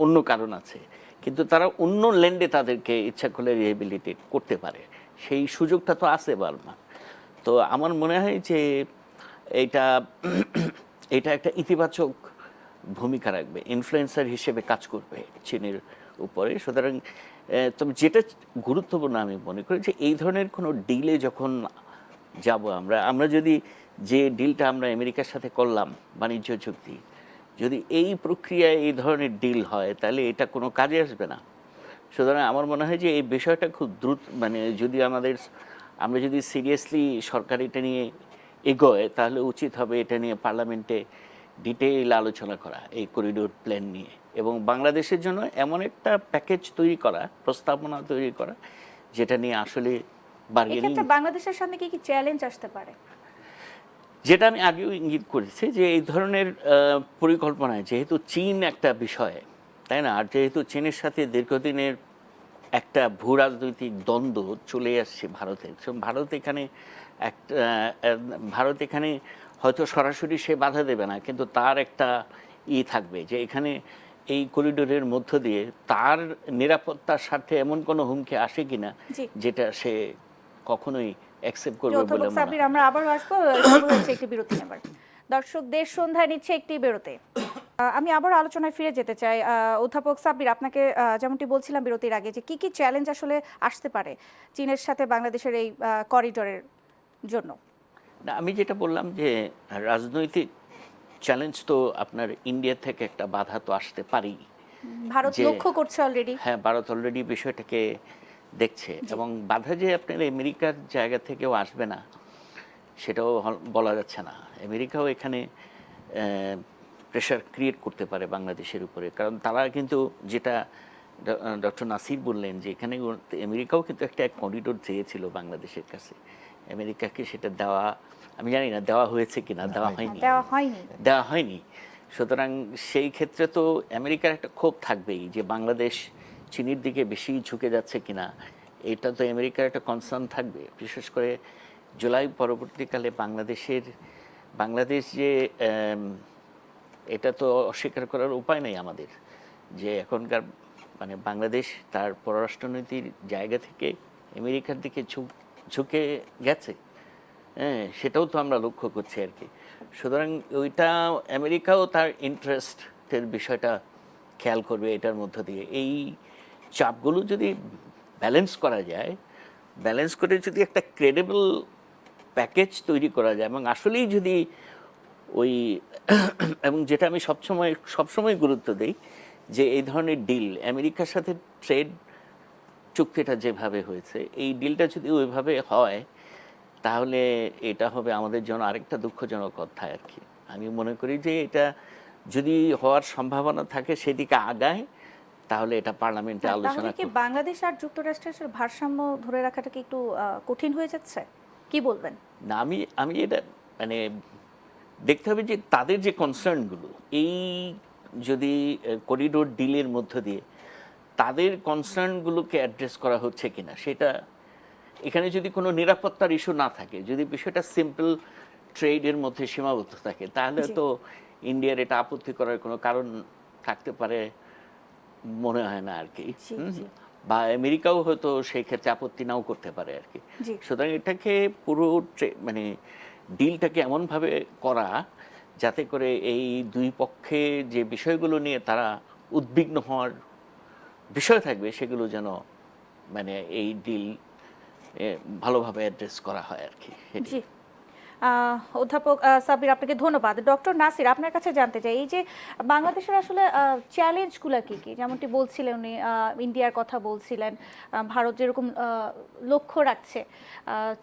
অন্য কারণ আছে, কিন্তু তারা অন্য ল্যান্ডে তাদেরকে ইচ্ছা করলে রিহেবিলিটেট করতে পারে, সেই সুযোগটা তো আছে বার্মা। তো আমার মনে হয় যে এটা একটা ইতিবাচক ভূমিকা রাখবে, ইনফ্লুয়েন্সার হিসেবে কাজ করবে চীনের উপরে। সুতরাং তবে যেটা গুরুত্বপূর্ণ আমি মনে করি যে এই ধরনের কোনো ডিলে যখন যাব, আমরা যদি যে ডিলটা আমরা আমেরিকার সাথে করলাম, বাণিজ্য চুক্তি, যদি এই প্রক্রিয়ায় এই ধরনের ডিল হয়, তাহলে এটা কোনো কাজে আসবে না। সুতরাং আমার মনে হয় যে এই বিষয়টা খুব দ্রুত, মানে যদি আমরা যদি সিরিয়াসলি সরকার এটা নিয়ে এগোয়, তাহলে উচিত হবে এটা নিয়ে পার্লামেন্টে ডিটেইল আলোচনা করা, এই করিডোর প্ল্যান নিয়ে, এবং বাংলাদেশের জন্য এমন একটা প্যাকেজ তৈরি করা, প্রস্তাবনা তৈরি করা, যেটা নিয়ে আসলে বার্গেনিং। এক্ষেত্রে বাংলাদেশের সামনে কি কি চ্যালেঞ্জ আসতে পারে? যেটা আমি আগেও ইঙ্গিত করেছি যে এই ধরনের পরিকল্পনায় যেহেতু চীন একটা বিষয়, তাই না, আর যেহেতু চীনের সাথে দীর্ঘদিনের একটা ভূ রাজনৈতিক দ্বন্দ্ব চলে আসছে ভারতের, ভারত এখানে হয়তো সরাসরি সে বাধা দেবে না, কিন্তু তার একটা থাকবে যে এখানে এই করিডোরের মধ্য দিয়ে তার নিরাপত্তার স্বার্থে এমন কোনো হুমকি আসে কিনা যেটা সে কখনোই অ্যাকসেপ্ট করবে বলে মনে হয়। আমরা আবার আসবো, একটি বিরতি নেবার। দর্শক, দেশ সন্ধ্যায় নিচ্ছে একটি বিরতি। আমি আবার আলোচনায় ফিরে যেতে চাই। অধ্যাপক সাব্বির, আপনাকে যেমনটি বলছিলাম বিরতির আগে, যে কি কি চ্যালেঞ্জ আসলে আসতে পারে চীনের সাথে বাংলাদেশের এই করিডোরের জন্য? না, আমি যেটা বললাম যে রাজনৈতিক চ্যালেঞ্জ তো আপনার ইন্ডিয়া থেকে একটা বাধা তো আসতে পারেই, ভারত লক্ষ্য করছে অলরেডি। হ্যাঁ, ভারত অলরেডি বিষয়টাকে দেখছে, এবং বাধা যে আপনার আমেরিকার জায়গা থেকেও আসবে না সেটাও বলা যাচ্ছে না। আমেরিকাও এখানে প্রেশার ক্রিয়েট করতে পারে বাংলাদেশের উপরে, কারণ তারা কিন্তু, যেটা ডক্টর নাসির বললেন, যে এখানে আমেরিকাও কিন্তু একটা করিডোর চেয়েছিল বাংলাদেশের কাছে, আমেরিকাকে সেটা দেওয়া, আমি জানি না দেওয়া হয়েছে কিনা, দেওয়া হয়নি। সুতরাং সেই ক্ষেত্রে তো আমেরিকার একটা ক্ষোভ থাকবেই যে বাংলাদেশ চীনের দিকে বেশি ঝুঁকে যাচ্ছে কিনা, এটা তো আমেরিকার একটা কনসার্ন থাকবে। বিশেষ করে জুলাই পরবর্তীকালে বাংলাদেশ যে, এটা তো অস্বীকার করার উপায় নেই আমাদের, যে এখনকার মানে বাংলাদেশ তার পররাষ্ট্রনীতির জায়গা থেকে আমেরিকার দিকে ঝুঁকে গেছে, হ্যাঁ, সেটাও তো আমরা লক্ষ্য করছি আর কি। সুতরাং ওইটা আমেরিকাও তার ইন্টারেস্টের বিষয়টা খেয়াল করবে এটার মধ্য দিয়ে। এই চাপগুলো যদি ব্যালেন্স করা যায়, ব্যালেন্স করে যদি একটা ক্রেডিবল প্যাকেজ তৈরি করা যায়, এবং আসলেই যদি ওই এবং যেটা আমি সবসময় গুরুত্ব দিই, যে এই ধরনের ডিল, আমেরিকার সাথে ট্রেড চুক্তিটা যেভাবে হয়েছে, এই ডিলটা যদি ওইভাবে হয়, তাহলে এটা হবে আমাদের জন্য আরেকটা দুঃখজনক অধ্যায় আর কি। আমি মনে করি যে এটা যদি হওয়ার সম্ভাবনা থাকে, সেদিকে আগায়, তাহলে এটা পার্লামেন্টে আলোচনা করতে। বাংলাদেশ আর যুক্তরাষ্ট্রের ভারসাম্য ধরে রাখাটা কি একটু কঠিন হয়ে যাচ্ছে? কি বলবেন? না, আমি আমি এটা মানে দেখতে হবে যে তাদের যে কনসার্নগুলো, এই যদি করিডোর ডিলের মধ্য দিয়ে তাদের কনসার্নগুলোকে অ্যাড্রেস করা হচ্ছে কিনা সেটা, এখানে যদি কোনো নিরাপত্তার ইস্যু না থাকে, যদি বিষয়টা সিম্পল ট্রেডের মধ্যে সীমাবদ্ধ থাকে, তাহলে জি। তো ইন্ডিয়ার এটা আপত্তি করার কোনো কারণ থাকতে পারে মনে হয় না আর কি। জি, জি। বা আমেরিকাও হয়তো সেই ক্ষেত্রে আপত্তি নাও করতে পারে আর কি। জি। সুতরাং এটাকে পুরো মানে ডিলটাকে এমনভাবে করা যাতে করে এই দুই পক্ষে যে বিষয়গুলো নিয়ে তারা উদ্বিগ্ন হওয়ার বিষয় থাকবে সেগুলো যেন মানে এই ডিল ভালোভাবে অ্যাড্রেস করা হয় আর কি। জি। অধ্যাপক সাব্বির, আপনাকে ধন্যবাদ। ডক্টর নাসির, আপনার কাছে জানতে চাই, এই যে বাংলাদেশের আসলে চ্যালেঞ্জগুলো কি কি? যেমনটি বলছিলেন উনি, ইন্ডিয়ার কথা বলছিলেন, ভারত যেরকম লক্ষ্য রাখছে,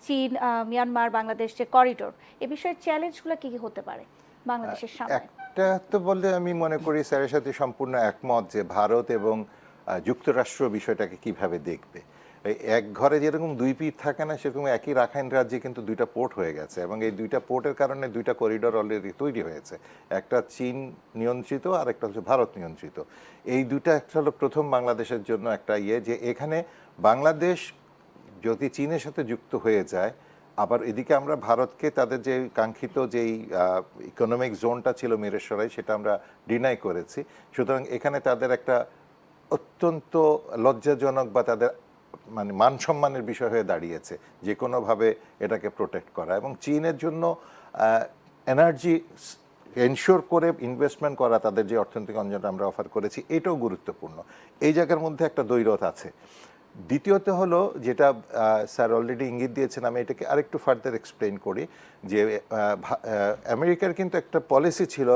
চীন, মিয়ানমার, বাংলাদেশ যে করিডোর, এ বিষয়ে চ্যালেঞ্জগুলো কি কি হতে পারে বাংলাদেশের সামনে? একটা তো বললে আমি মনে করি স্যারের সাথে সম্পূর্ণ একমত যে ভারত এবং যুক্তরাষ্ট্র বিষয়টাকে কিভাবে দেখবে। এই এক ঘরে যেরকম দুই পীঠ থাকে না, সেরকম একই রাখাইন রাজ্যে কিন্তু দুইটা পোর্ট হয়ে গেছে, এবং এই দুইটা পোর্টের কারণে দুইটা করিডোর অলরেডি তৈরি হয়েছে। একটা চীন নিয়ন্ত্রিত আর একটা হচ্ছে ভারত নিয়ন্ত্রিত। এই দুইটা একটা হলো প্রথম বাংলাদেশের জন্য একটা যে এখানে বাংলাদেশ যদি চীনের সাথে যুক্ত হয়ে যায়, আবার এদিকে আমরা ভারতকে তাদের যে কাঙ্ক্ষিত যেই ইকোনমিক জোনটা ছিল মিরেশ্বরাই, সেটা আমরা ডিনাই করেছি। সুতরাং এখানে তাদের একটা অত্যন্ত লজ্জাজনক বা তাদের মানে মান সম্মানের বিষয় হয়ে দাঁড়িয়েছে যে কোনোভাবে এটাকে প্রোটেক্ট করা, এবং চীনের জন্য এনার্জি এনশিওর করে ইনভেস্টমেন্ট করা, তাদের যে অর্থনৈতিক অঞ্চলটা আমরা অফার করেছি, এটাও গুরুত্বপূর্ণ। এই জায়গার মধ্যে একটা দ্বৈরথ আছে। দ্বিতীয়ত হলো যেটা স্যার অলরেডি ইঙ্গিত দিয়েছেন, আমি এটাকে আরেকটু ফার্দার এক্সপ্লেইন করি যে আমেরিকার কিন্তু একটা পলিসি ছিল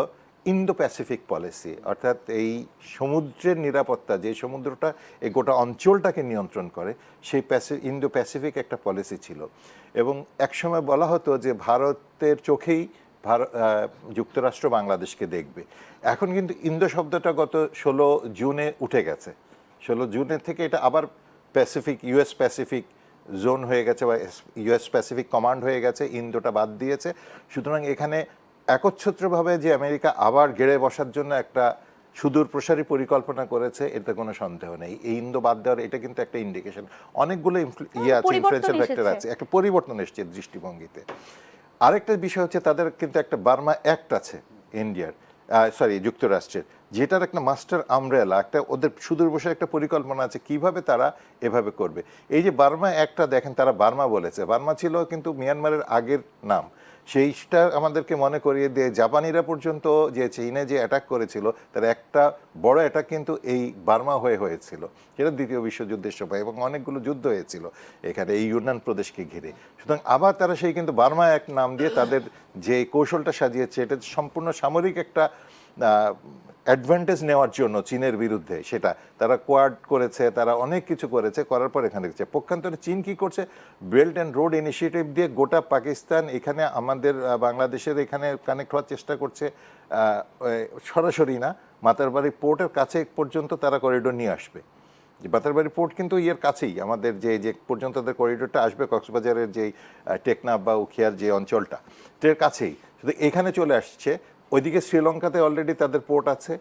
ইন্দো প্যাসিফিক পলিসি, অর্থাৎ এই সমুদ্রের নিরাপত্তা, যে সমুদ্রটা এই গোটা অঞ্চলটাকে নিয়ন্ত্রণ করে, সেই ইন্দো প্যাসিফিক একটা পলিসি ছিল। এবং একসময় বলা হতো যে ভারতের চোখেই যুক্তরাষ্ট্র বাংলাদেশকে দেখবে। এখন কিন্তু ইন্দো শব্দটা গত 16 জুনে উঠে গেছে। 16 জুনের থেকে এটা আবার প্যাসিফিক, ইউএস প্যাসিফিক জোন হয়ে গেছে বা ইউএস প্যাসিফিক কমান্ড হয়ে গেছে, ইন্দোটা বাদ দিয়েছে। সুতরাং এখানে একচ্ছত্রভাবে যে আমেরিকা আবার গেড়ে বসার জন্য একটা সুদূর প্রসারী পরিকল্পনা করেছে, এতে কোনো সন্দেহ নেই। এই ইন্দো বাদ দেওয়ার এটা কিন্তু একটা ইন্ডিকেশন। অনেকগুলো আছে, ইনফ্লুয়েন্সিয়াল ফ্যাক্টর আছে, একটা পরিবর্তন এসছে দৃষ্টিভঙ্গিতে। আরেকটা বিষয় হচ্ছে তাদের কিন্তু একটা বার্মা অ্যাক্ট আছে ইন্ডিয়ার, যুক্তরাষ্ট্রের, যেটার একটা মাস্টার আমব্রেলা, একটা ওদের সুদূর বসে একটা পরিকল্পনা আছে কিভাবে তারা এভাবে করবে। এই যে বার্মা অ্যাক্টটা দেখেন, তারা বার্মা বলেছে, বার্মা ছিল কিন্তু মিয়ানমারের আগের নাম। সেইটা আমাদেরকে মনে করিয়ে দিয়ে জাপানিরা পর্যন্ত যে চীনে যে অ্যাটাক করেছিল, তার একটা বড় অ্যাটাক কিন্তু এই বার্মা হয়েছিল, যেটা দ্বিতীয় বিশ্বযুদ্ধের সময়, এবং অনেকগুলো যুদ্ধ হয়েছিল এখানে এই ইউনান প্রদেশকে ঘিরে। সুতরাং আবার তারা সেই কিন্তু বার্মা এক নাম দিয়ে তাদের যে কৌশলটা সাজিয়েছে, এটা সম্পূর্ণ সামরিক একটা অ্যাডভান্টেজ নেওয়ার জন্য চীনের বিরুদ্ধে, সেটা তারা কোয়াড করেছে, তারা অনেক কিছু করেছে, করার পর এখানে দেখছে। পক্ষান্তরে চীন কি করছে, বেল্ট অ্যান্ড রোড ইনিশিয়েটিভ দিয়ে গোটা পাকিস্তান এখানে আমাদের বাংলাদেশের এখানে কানেক্ট হওয়ার চেষ্টা করছে। সরাসরি না, মাতারবাড়ি পোর্টের কাছে পর্যন্ত তারা করিডোর নিয়ে আসবে। বাতারবাড়ি পোর্ট কিন্তু ইয়ের কাছেই, আমাদের যে পর্যন্ত তাদের করিডোরটা আসবে কক্সবাজারের যেই টেকনাফ বা উখিয়ার যে অঞ্চলটা, এর কাছেই। শুধু এখানে চলে আসছে। ওইদিকে শ্রীলঙ্কাতে অলরেডি তাদের পোর্ট আছে,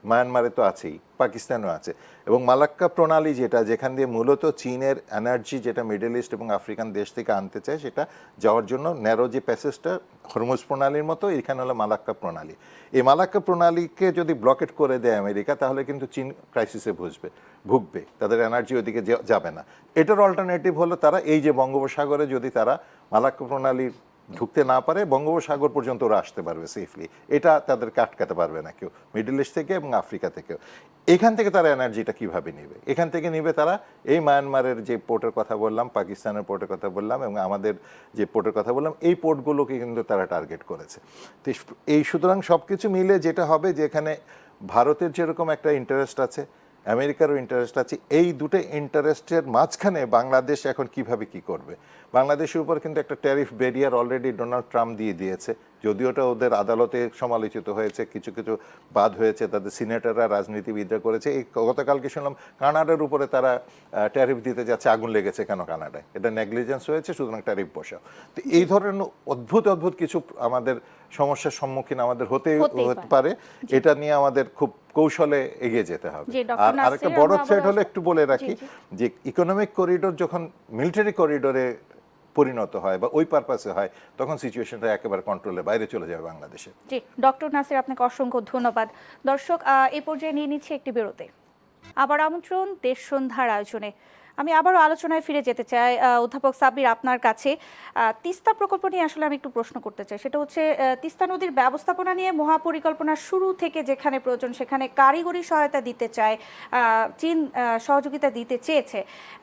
মায়ানমারে তো আছেই, পাকিস্তানও আছে। এবং মালাক্কা প্রণালী যেখান দিয়ে মূলত চীনের এনার্জি যেটা মিডল ইস্ট এবং আফ্রিকান দেশ থেকে আনতে চায়, সেটা যাওয়ার জন্য ন্যারো যে প্যাসেজটা হরমুজ প্রণালীর মতো, এখানে হলো মালাক্কা প্রণালী। এই মালাক্কা প্রণালীকে যদি ব্লকেট করে দেয় আমেরিকা, তাহলে কিন্তু চীন ক্রাইসিসে ভুগবে, তাদের এনার্জি ওইদিকে যাবে না। এটার অল্টারনেটিভ হলো তারা এই যে বঙ্গোপসাগরে যদি তারা মালাক্কা প্রণালী ঢুকতে না পারে, বঙ্গোপসাগর পর্যন্ত ওরা আসতে পারবে সেফলি, এটা তাদেরকে আটকাতে পারবে না কেউ, মিডল ইস্ট থেকে এবং আফ্রিকা থেকেও। এখান থেকে তারা এনার্জিটা কিভাবে নেবে? এখান থেকে নেবে তারা এই মায়ানমারের যে পোর্টের কথা বললাম, পাকিস্তানের পোর্টের কথা বললাম, এবং আমাদের যে পোর্টের কথা বললাম, এই পোর্টগুলোকে কিন্তু তারা টার্গেট করেছে। তো এই সুতরাং সব কিছু মিলে যেটা হবে, যে এখানে ভারতের যেরকম একটা ইন্টারেস্ট আছে, আমেরিকারও ইন্টারেস্ট আছে। এই দুটো ইন্টারেস্টের মাঝখানে বাংলাদেশ এখন কিভাবে কি করবে? বাংলাদেশের উপর কিন্তু একটা tariff barrier already Donald Trump দিয়ে দিয়েছে, যদিও ওটা ওদের আদালতে সমালোচিত হয়েছে, কিছু কিছু বাদ হয়েছে, তাদের সিনেটররা রাজনীতিবিদরা করেছে। এই গতকালকে শুনলাম কানাডার উপরে তারা ট্যারিফ দিতে যাচ্ছে, আগুন লেগেছে কেন কানাডায়, এটা নেগলিজেন্স হয়েছে, সুতরাং ট্যারিফ বসাও। তো এই ধরনের অদ্ভুত অদ্ভুত কিছু আমাদের সমস্যার সম্মুখীন আমাদের হতে পারে। এটা নিয়ে আমাদের খুব কৌশলে এগিয়ে যেতে হবে। আর আরেকটা বড় থ্রেট হলো, একটু বলে রাখি, যে ইকোনমিক করিডোর যখন মিলিটারি করিডোরে পরিণত হয় বা ওই পারপাসে হয়, তখন সিচুয়েশনটা একেবারে কন্ট্রোলের বাইরে চলে যাবে বাংলাদেশে। জি, ডক্টর নাসির, আপনাকে অসংখ্য ধন্যবাদ। দর্শক, এই পর্যায়ে নিয়ে নিচ্ছে একটি বিরতি। আবার আমন্ত্রণ দেশ সন্ধ্যার আয়োজনে। আমি আবারও আলোচনায় ফিরে যেতে চাই অধ্যাপক সাব্বির, আপনার কাছে তিস্তা প্রকল্প নিয়ে আসলে আমি একটু প্রশ্ন করতে চাই। সেটা হচ্ছে তিস্তা নদীর ব্যবস্থাপনা নিয়ে মহাপরিকল্পনা শুরু থেকে যেখানে প্রয়োজন সেখানে কারিগরি সহায়তা দিতে চায় চীন, সহযোগিতা দিতে চেয়েছে।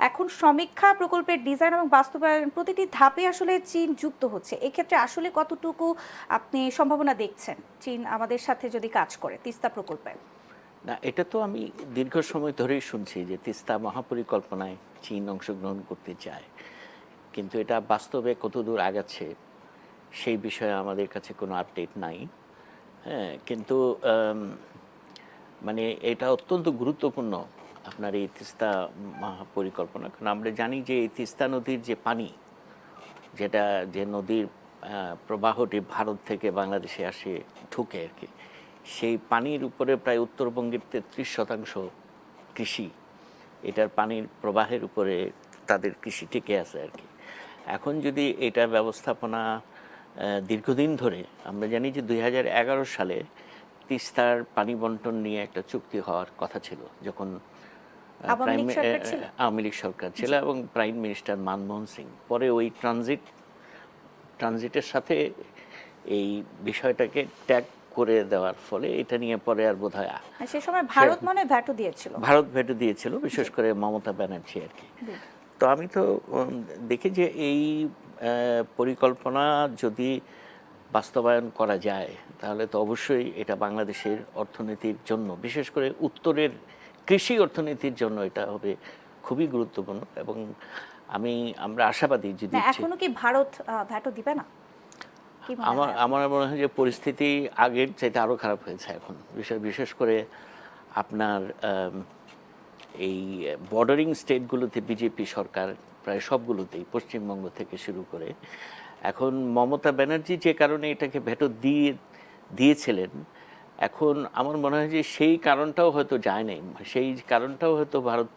এখন সমীক্ষা, প্রকল্পের ডিজাইন এবং বাস্তবায়ন প্রতিটি ধাপে আসলে চীন যুক্ত হচ্ছে। এক্ষেত্রে আসলে কতটুকু আপনি সম্ভাবনা দেখছেন চীন আমাদের সাথে যদি কাজ করে তিস্তা প্রকল্পে? না, এটা তো আমি দীর্ঘ সময় ধরেই শুনছি যে তিস্তা মহাপরিকল্পনায় চীন অংশগ্রহণ করতে চায়, কিন্তু এটা বাস্তবে কতদূর আগাচ্ছে সেই বিষয়ে আমাদের কাছে কোনো আপডেট নাই। হ্যাঁ, কিন্তু মানে এটা অত্যন্ত গুরুত্বপূর্ণ আপনার এই তিস্তা মহাপরিকল্পনা, কারণ আমরা জানি যে এই তিস্তা নদীর যে পানি, যেটা যে নদীর প্রবাহটি ভারত থেকে বাংলাদেশে আসে ঢুকে আর কি, সেই পানির উপরে প্রায় উত্তরবঙ্গের 33% কৃষি, এটার পানির প্রবাহের উপরে তাদের কৃষি টিকে আছে আর কি। এখন যদি এটা ব্যবস্থাপনা দীর্ঘদিন ধরে, আমরা জানি যে 2011 সালে তিস্তার পানি বন্টন নিয়ে একটা চুক্তি হওয়ার কথা ছিল, যখন আওয়ামী লীগ সরকার ছিল এবং প্রাইম মিনিস্টার মনমোহন সিং। পরে ওই ট্রানজিটের সাথে এই বিষয়টাকে ট্যাগ করে দেওয়ার ফলে এটা নিয়ে পরে আর বোধহয় সেই সময় ভারত মনে ভ্যাটু দিয়েছিল, বিশেষ করে মমতা ব্যানার্জি আর কি। তো আমি তো দেখি যে এই পরিকল্পনা যদি বাস্তবায়ন করা যায় তাহলে তো অবশ্যই এটা বাংলাদেশের অর্থনীতির জন্য, বিশেষ করে উত্তরের কৃষি অর্থনীতির জন্য এটা হবে খুবই গুরুত্বপূর্ণ। এবং আমরা আশাবাদী যদি এখনো কি ভারত ভ্যাটু দিবে না? আমার মনে হয় যে পরিস্থিতি আগের চাইতে আরও খারাপ হয়েছে এখন, বিশেষ করে আপনার এই বর্ডারিং স্টেটগুলোতে বিজেপি সরকার প্রায় সবগুলোতেই, পশ্চিমবঙ্গ থেকে শুরু করে, এখন মমতা ব্যানার্জি যে কারণে এটাকে ভেটো দিয়েছিলেন, এখন আমার মনে হয় যে সেই কারণটাও হয়তো যায় নাই, সেই কারণটাও হয়তো ভারত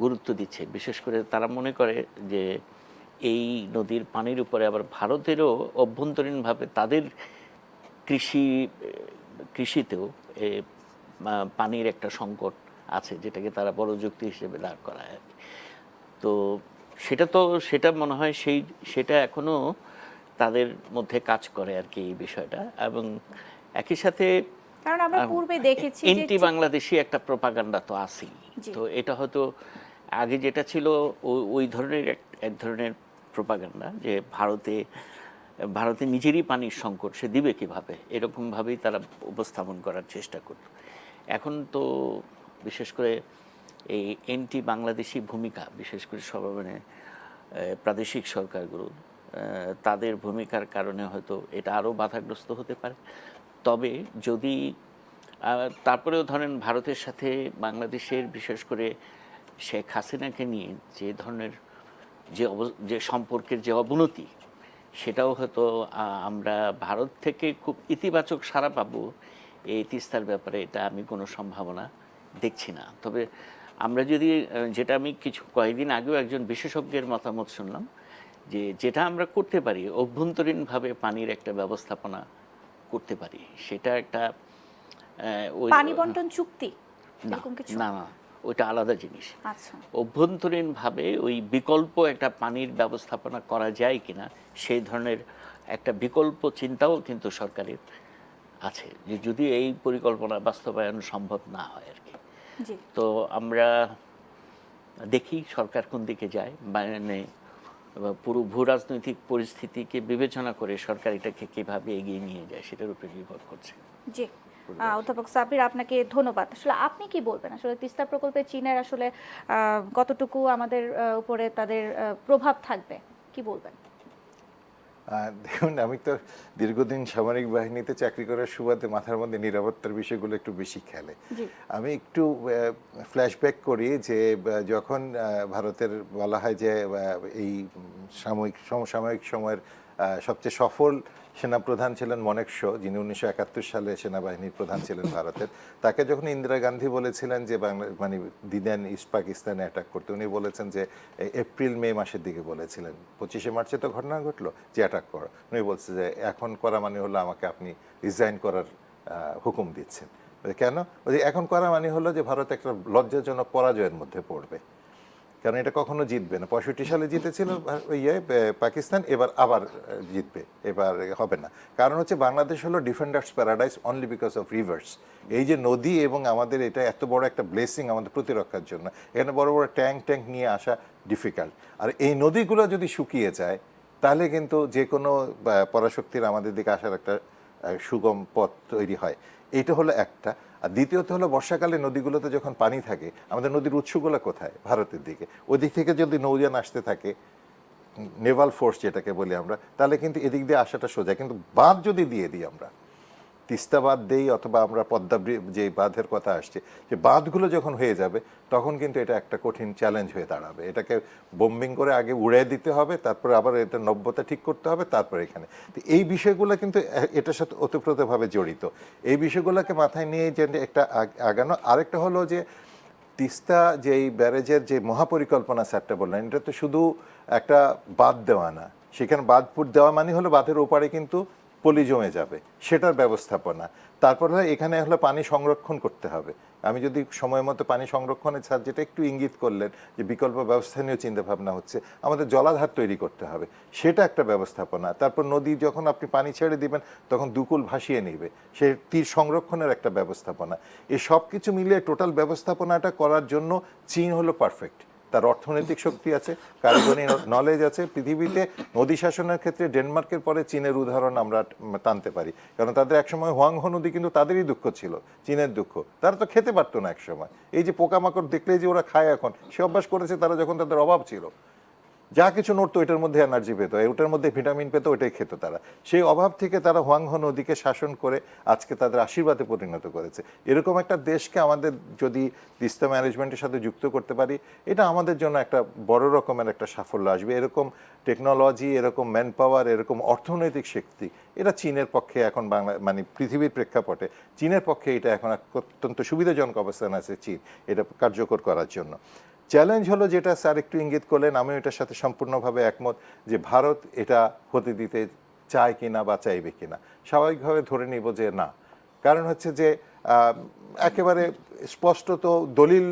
গুরুত্ব দিচ্ছে। বিশেষ করে তারা মনে করে যে এই নদীর পানির উপরে আবার ভারতেরও অভ্যন্তরীণভাবে তাদের কৃষিতেও পানির একটা সংকট আছে, যেটাকে তারা বড় যুক্তি হিসেবে দাঁড় করায়। তো সেটা মনে হয় সেটা এখনও তাদের মধ্যে কাজ করে আর কি এই বিষয়টা। এবং একই সাথে কারণ আমরা পূর্বে দেখেছি এন্টি বাংলাদেশি একটা প্রপাগান্ডা তো আছেই। তো এটা হয়তো আগে যেটা ছিল ওই ধরনের এক ধরনের প্রপাগান্ডা, যে ভারতে নিজেরই পানির সংকট, সে দিবে কিভাবে, এরকমভাবেই তারা উপস্থাপন করার চেষ্টা করত। এখন তো বিশেষ করে এই এন্টি বাংলাদেশি ভূমিকা, বিশেষ করে মানে প্রাদেশিক সরকারগুলো, তাদের ভূমিকার কারণে হয়তো এটা আরও বাধাগ্রস্ত হতে পারে। তবে যদি তারপরেও ধরেন ভারতের সাথে বাংলাদেশের, বিশেষ করে শেখ হাসিনাকে নিয়ে যে ধরনের যে সম্পর্কের যে অবনতি, সেটাও হয়তো আমরা ভারত থেকে খুব ইতিবাচক সাড়া পাবো এই তিস্তার ব্যাপারে, এটা আমি কোনো সম্ভাবনা দেখছি না। তবে আমরা যদি, যেটা আমি কয়েকদিন আগেও একজন বিশেষজ্ঞের মতামত শুনলাম, যেটা আমরা করতে পারি অভ্যন্তরীণভাবে পানির একটা ব্যবস্থাপনা করতে পারি, সেটা একটা পানি বন্টন চুক্তি, না, ওইটা আলাদা জিনিস। অভ্যন্তরীণভাবে ওই বিকল্প একটা পানির ব্যবস্থাপনা করা যায় কিনা, সেই ধরনের একটা বিকল্প চিন্তাও কিন্তু সরকারের আছে, যে যদি এই পরিকল্পনা বাস্তবায়ন সম্ভব না হয় আর কি। তো আমরা দেখি সরকার কোন দিকে যায়, মানে পুরো ভূ রাজনৈতিক পরিস্থিতিকে বিবেচনা করে সরকার এটাকে কীভাবে এগিয়ে নিয়ে যায় সেটার উপরে নির্ভর করছে। জি। অধ্যাপক সাব্বির, আপনাকে ধন্যবাদ। আসলে আপনি কি বলবেন, আসলে তিস্তা প্রকল্পে চীনের আসলে কতটুকু আমাদের উপরে তাদের প্রভাব থাকবে, কি বলবেন? দেখুন, আমি তো দীর্ঘদিন সামরিক বাহিনীতে চাকরি করার সুবাদে মাথার মধ্যে নিরাপত্তার বিষয়গুলো একটু বেশি খেলে। জি। আমি একটু ফ্ল্যাশব্যাক করি যে যখন ভারতের বলা হয় যে এই সমসাময়িক সময়ের সবচেয়ে সফল সেনাপ্রধান ছিলেন মনেকশো, যিনি 1971 সালে সেনাবাহিনীর প্রধান ছিলেন ভারতের। তাকে যখন ইন্দিরা গান্ধী বলেছিলেন যে মানে দিদেন ইস্ট পাকিস্তানে অ্যাটাক করতে, উনি বলেছেন যে এপ্রিল মে মাসের দিকে বলেছিলেন। 25শে মার্চে তো ঘটনা ঘটলো যে অ্যাটাক করা। উনি বলছে যে এখন করা মানে হলো আমাকে আপনি রিজাইন করার হুকুম দিচ্ছেন। কেন? ওই এখন করা মানে হলো যে ভারত একটা লজ্জাজনক পরাজয়ের মধ্যে পড়বে, কারণ এটা কখনো জিতবে না। 65 সালে জিতেছিল পাকিস্তান, এবার আবার জিতবে, এবার হবে না। কারণ হচ্ছে বাংলাদেশ হলো defenders paradise only because of rivers. এই যে নদী এবং আমাদের এটা এত বড় একটা ব্লেসিং আমাদের প্রতিরক্ষার জন্য, এখানে বড় বড় ট্যাঙ্ক নিয়ে আসা ডিফিকাল্ট। আর এই নদীগুলো যদি শুকিয়ে যায় তাহলে কিন্তু যে কোনো পরাশক্তির আমাদের দিকে আসার একটা সুগম পথ তৈরি হয়। এইটা হলো একটা। আর দ্বিতীয়ত হলো বর্ষাকালে নদীগুলোতে যখন পানি থাকে, আমাদের নদীর উৎসগুলো কোথায়? ভারতের দিকে। ওই দিক থেকে যদি নৌযান আসতে থাকে, নেভাল ফোর্স যেটাকে বলি আমরা, তাহলে কিন্তু এদিক দিয়ে আসাটা সোজা। কিন্তু বাঁধ যদি দিয়ে দিই আমরা, তিস্তা বাঁধ দেই অথবা আমরা পদ্মা যে বাঁধের কথা আসছে, যে বাঁধগুলো যখন হয়ে যাবে তখন কিন্তু এটা একটা কঠিন চ্যালেঞ্জ হয়ে দাঁড়াবে। এটাকে বোম্বিং করে আগে উড়িয়ে দিতে হবে, তারপরে আবার এটা নব্যতা ঠিক করতে হবে, তারপরে এখানে। তো এই বিষয়গুলো কিন্তু এটার সাথে ওতপ্রোতভাবে জড়িত। এই বিষয়গুলোকে মাথায় নিয়ে যে একটা আগানো। আরেকটা হলো যে তিস্তা যে এই ব্যারেজের যে মহাপরিকল্পনা স্যারটা বললেন, এটা তো শুধু একটা বাঁধ দেওয়া না। সেখানে বাঁধ দেওয়া মানে হলো বাঁধের ওপারে কিন্তু পলি জমে যাবে, সেটার ব্যবস্থাপনা। তারপর এখানে হলো পানি সংরক্ষণ করতে হবে। আমি যদি সময় মতো পানি সংরক্ষণের স্যার যেটা একটু ইঙ্গিত করলেন যে বিকল্প ব্যবস্থা নিয়েও চিন্তাভাবনা হচ্ছে, আমাদের জলাধার তৈরি করতে হবে, সেটা একটা ব্যবস্থাপনা। তারপর নদী যখন আপনি পানি ছেড়ে দিবেন তখন দুকুল ভাসিয়ে নেবে, সে তীর সংরক্ষণের একটা ব্যবস্থাপনা। এই সব কিছু মিলিয়ে টোটাল ব্যবস্থাপনাটা করার জন্য চীন হলো পারফেক্ট। তার অর্থনৈতিক শক্তি আছে, কারিগরি নলেজ আছে। পৃথিবীতে নদী শাসনের ক্ষেত্রে ডেনমার্কের পরে চীনের উদাহরণ আমরা টানতে পারি, কারণ তাদের একসময় হোয়াংহো নদী কিন্তু তাদেরই দুঃখ ছিল, চীনের দুঃখ। তারা তো খেতে পারতো না একসময়। এই যে পোকামাকড় দেখলেই যে ওরা খায় এখন, সে অভ্যাস করেছে তারা যখন তাদের অভাব ছিল। যা কিছু নড়তো ওইটার মধ্যে এনার্জি পেত, ওটার মধ্যে ভিটামিন পেত, ওইটাই খেত তারা। সেই অভাব থেকে তারা হোয়াংহো নদীকে শাসন করে আজকে তাদের আশীর্বাদে পরিণত করেছে। এরকম একটা দেশকে আমাদের যদি তিস্তা ম্যানেজমেন্টের সাথে যুক্ত করতে পারি, এটা আমাদের জন্য একটা বড় রকমের একটা সাফল্য আসবে। এরকম টেকনোলজি, এরকম ম্যান পাওয়ার, এরকম অর্থনৈতিক শক্তি, এটা চীনের পক্ষে এখন মানে পৃথিবীর প্রেক্ষাপটে চীনের পক্ষে এটা এখন অত্যন্ত সুবিধাজনক অবস্থান আছে চীন এটা কার্যকর করার জন্য। চ্যালেঞ্জ হলো যেটা স্যার একটু ইঙ্গিত করলেন, আমি এটার সাথে সম্পূর্ণভাবে একমত, যে ভারত এটা হতে দিতে চায় কিনা বা চাইবে কিনা। স্বাভাবিকভাবে ধরে নিব যে না। কারণ হচ্ছে যে একেবারে স্পষ্টত দলিল